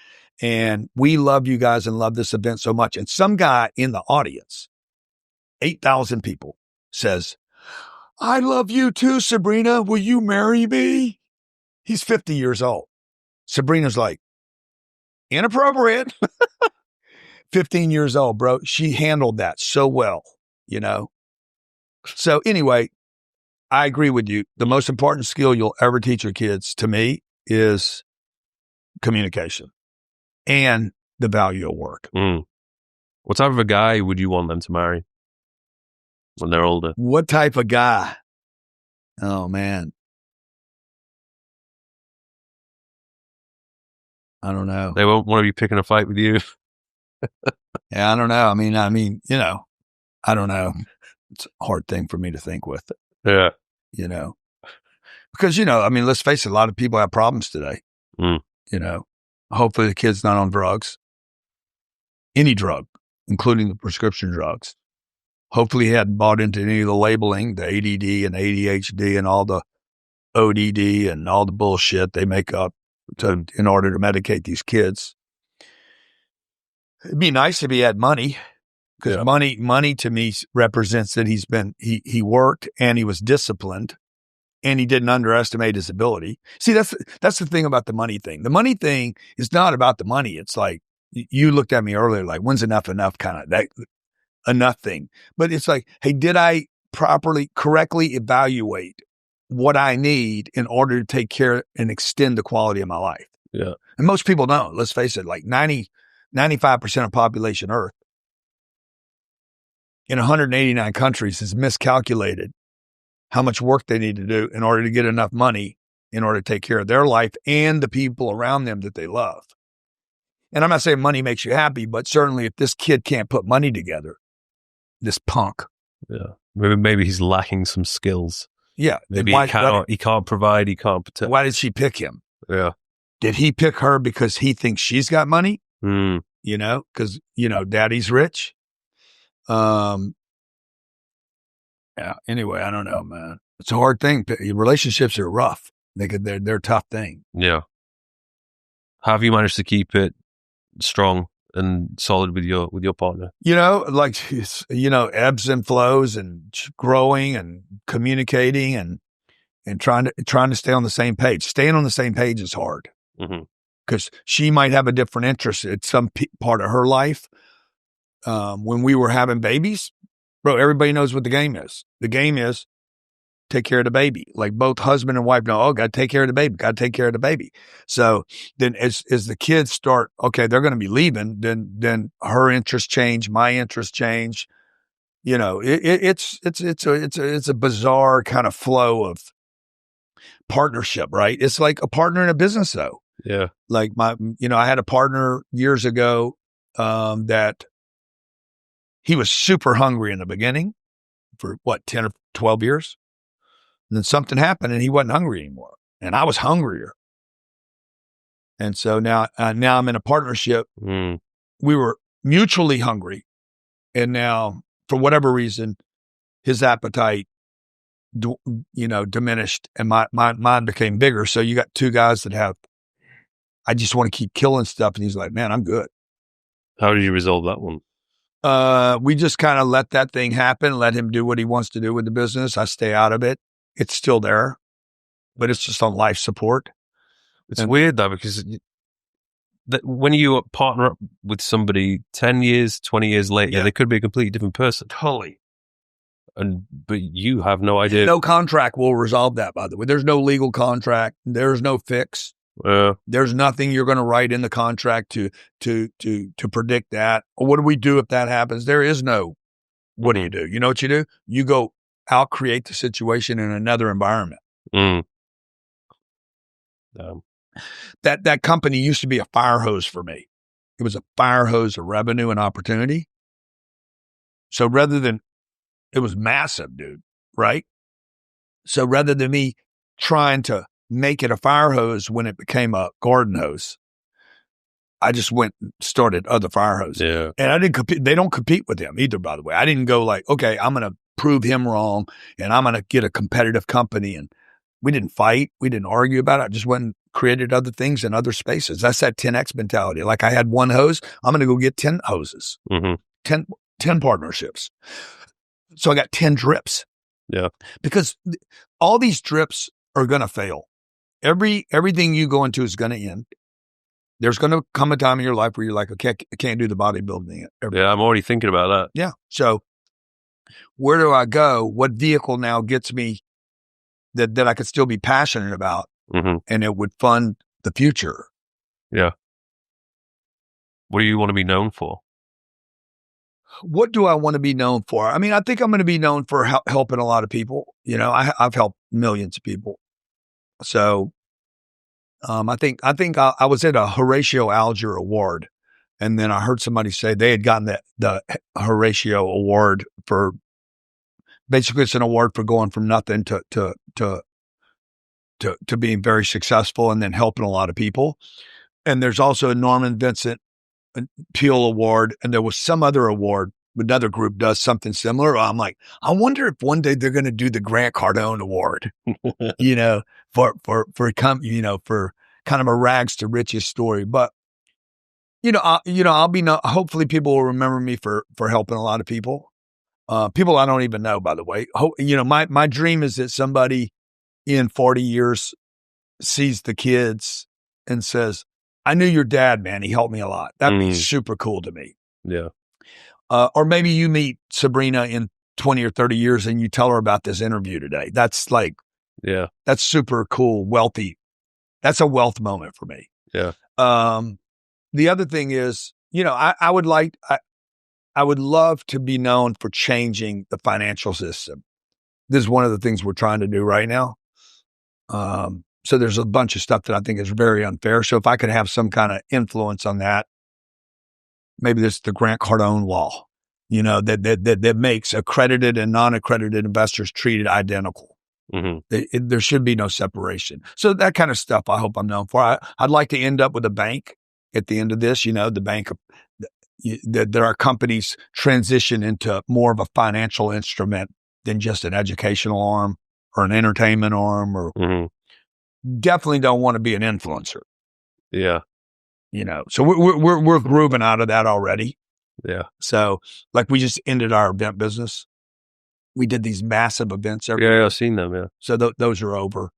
And we love you guys and love this event so much. And some guy in the audience, 8,000 people, says, I love you too, Sabrina. Will you marry me? He's 50 years old. Sabrina's like, inappropriate. 15 years old, bro. She handled that so well, So anyway, I agree with you. The most important skill you'll ever teach your kids, to me, is communication and the value of work. What type of a guy would you want them to marry when they're older? What type of guy? Oh, man. I don't know. They won't want to be picking a fight with you. Yeah, I don't know. I mean, I don't know. It's a hard thing for me to think with. Yeah. Because, let's face it, a lot of people have problems today. Hopefully the kid's not on drugs, any drug, including the prescription drugs. Hopefully he hadn't bought into any of the labeling, the ADD and ADHD and all the ODD and all the bullshit they make up in order to medicate these kids. It'd be nice if he had money. Because money to me represents that he worked and he was disciplined and he didn't underestimate his ability. See, that's the thing about the money thing. The money thing is not about the money. It's like, you looked at me earlier, like, when's enough kind of that enough thing. But it's like, hey, did I correctly evaluate what I need in order to take care and extend the quality of my life? Yeah. And most people don't. Let's face it, like 95% of population Earth in 189 countries has miscalculated how much work they need to do in order to get enough money in order to take care of their life and the people around them that they love. And I'm not saying money makes you happy, but certainly if this kid can't put money together, this punk. Yeah. Maybe he's lacking some skills. Yeah. Maybe he can't provide, he can't protect. Why did she pick him? Yeah. Did he pick her because he thinks she's got money? Because, daddy's rich. Yeah. Anyway, I don't know, man. It's a hard thing. Relationships are rough. They're a tough thing. Yeah. How have you managed to keep it strong and solid with your partner? Like, ebbs and flows and growing and communicating and trying to stay on the same page. Staying on the same page is hard because she might have a different interest at some part of her life. When we were having babies, bro, everybody knows what the game is. The game is take care of the baby. Like both husband and wife know, got to take care of the baby, got to take care of the baby. So then as the kids start, okay, they're going to be leaving, then her interests change, my interests change. It's a bizarre kind of flow of partnership, right? It's like a partner in a business though. Yeah. Like I had a partner years ago, that he was super hungry in the beginning for 10 or 12 years. And then something happened and he wasn't hungry anymore. And I was hungrier. And so now I'm in a partnership. We were mutually hungry. And now for whatever reason, his appetite, diminished and mine became bigger. So you got two guys that I just want to keep killing stuff. And he's like, man, I'm good. How did you resolve that one? We just kind of let that thing happen, let him do what he wants to do with the business. I stay out of it. It's still there, but it's just on life support. It's weird though, because when you partner up with somebody 10 years, 20 years later, they could be a completely different person. Totally. But you have no idea. No contract will resolve that, by the way. There's no legal contract. There's no fix. There's nothing you're going to write in the contract to predict that. Or what do we do if that happens? There is no, what do you do? You know what you do? You go out, create the situation in another environment. That company used to be a fire hose for me. It was a fire hose of revenue and opportunity. So it was massive, dude, right? So rather than me trying to make it a fire hose when it became a garden hose, I just went and started other fire hoses. Yeah. And I didn't compete. They don't compete with him either, by the way. I didn't go like, okay, I'm going to prove him wrong and I'm going to get a competitive company. And we didn't fight. We didn't argue about it. I just went and created other things in other spaces. That's that 10X mentality. Like I had one hose. I'm going to go get 10 hoses, 10 partnerships. So I got 10 drips. Yeah. Because all these drips are going to fail. Everything you go into is going to end. There's going to come a time in your life where you're like, okay, I can't do the bodybuilding. Yeah, I'm already thinking about that. Yeah. So where do I go? What vehicle now gets me that I could still be passionate about and it would fund the future? Yeah. What do you want to be known for? What do I want to be known for? I mean, I think I'm going to be known for helping a lot of people. I've helped millions of people. So I think I was at a Horatio Alger Award, and then I heard somebody say they had gotten the Horatio Award for basically it's an award for going from nothing to being very successful and then helping a lot of people. And there's also a Norman Vincent Peale Award, and there was some other award. Another group does something similar. I'm like, I wonder if one day they're going to do the Grant Cardone Award, for kind of a rags to riches story. But I'll be hopefully people will remember me for helping a lot of people. People I don't even know, by the way. My dream is that somebody in 40 years sees the kids and says, I knew your dad, man. He helped me a lot. That'd be super cool to me. Yeah. Or maybe you meet Sabrina in 20 or 30 years and you tell her about this interview today. That's like, that's super cool, wealthy. That's a wealth moment for me. Yeah. The other thing is, I would love to be known for changing the financial system. This is one of the things we're trying to do right now. So there's a bunch of stuff that I think is very unfair. So if I could have some kind of influence on that, maybe there's the Grant Cardone law, that makes accredited and non-accredited investors treated identical. There should be no separation. So that kind of stuff I hope I'm known for. I'd like to end up with a bank at the end of this, the bank that our companies transition into more of a financial instrument than just an educational arm or an entertainment arm or definitely don't want to be an influencer. Yeah. You know, so we're grooving out of that already. Yeah. So like we just ended our event business. We did these massive events every year. Yeah, I've seen them. Yeah. So those are over.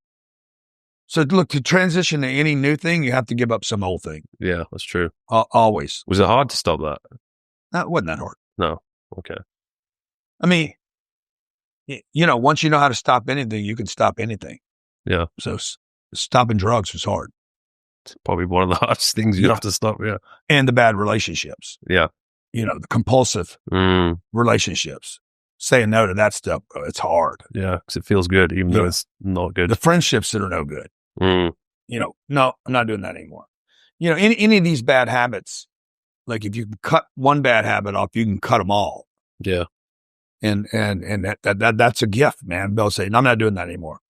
So look, to transition to any new thing, you have to give up some old thing. Yeah, that's true. Always. Was it hard to stop that? That wasn't that hard. No. Okay. I mean, you know, once you know how to stop anything, you can stop anything. Yeah. So stopping drugs was hard. It's probably one of the hardest things you have to stop. Yeah. And the bad relationships. Yeah. You know, the compulsive relationships. Saying no to that stuff, it's hard. Yeah, because it feels good, even though it's not good. The friendships that are no good. You know, no, I'm not doing that anymore. You know, any of these bad habits, like if you can cut one bad habit off, you can cut them all. Yeah. And that's a gift, man. They'll say, no, I'm not doing that anymore.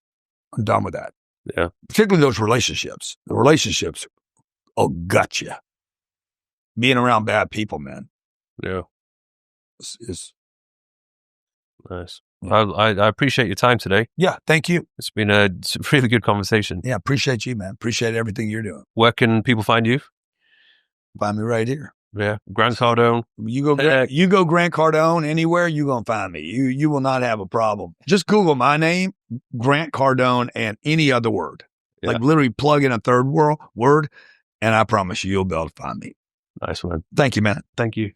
I'm done with that. Yeah. Particularly those relationships. The relationships will gut you. Being around bad people, man. Yeah. Is nice. I appreciate your time today. Yeah, thank you. It's been a really good conversation. Yeah, appreciate you, man. Appreciate everything you're doing. Where can people find you? Find me right here. Yeah, Grant Cardone. You go Grant Cardone anywhere, you're gonna find me. You will not have a problem. Just Google my name, Grant Cardone, and any other word. Yeah. Like literally plug in a third word, and I promise you'll be able to find me. Nice one. Thank you, man. Thank you.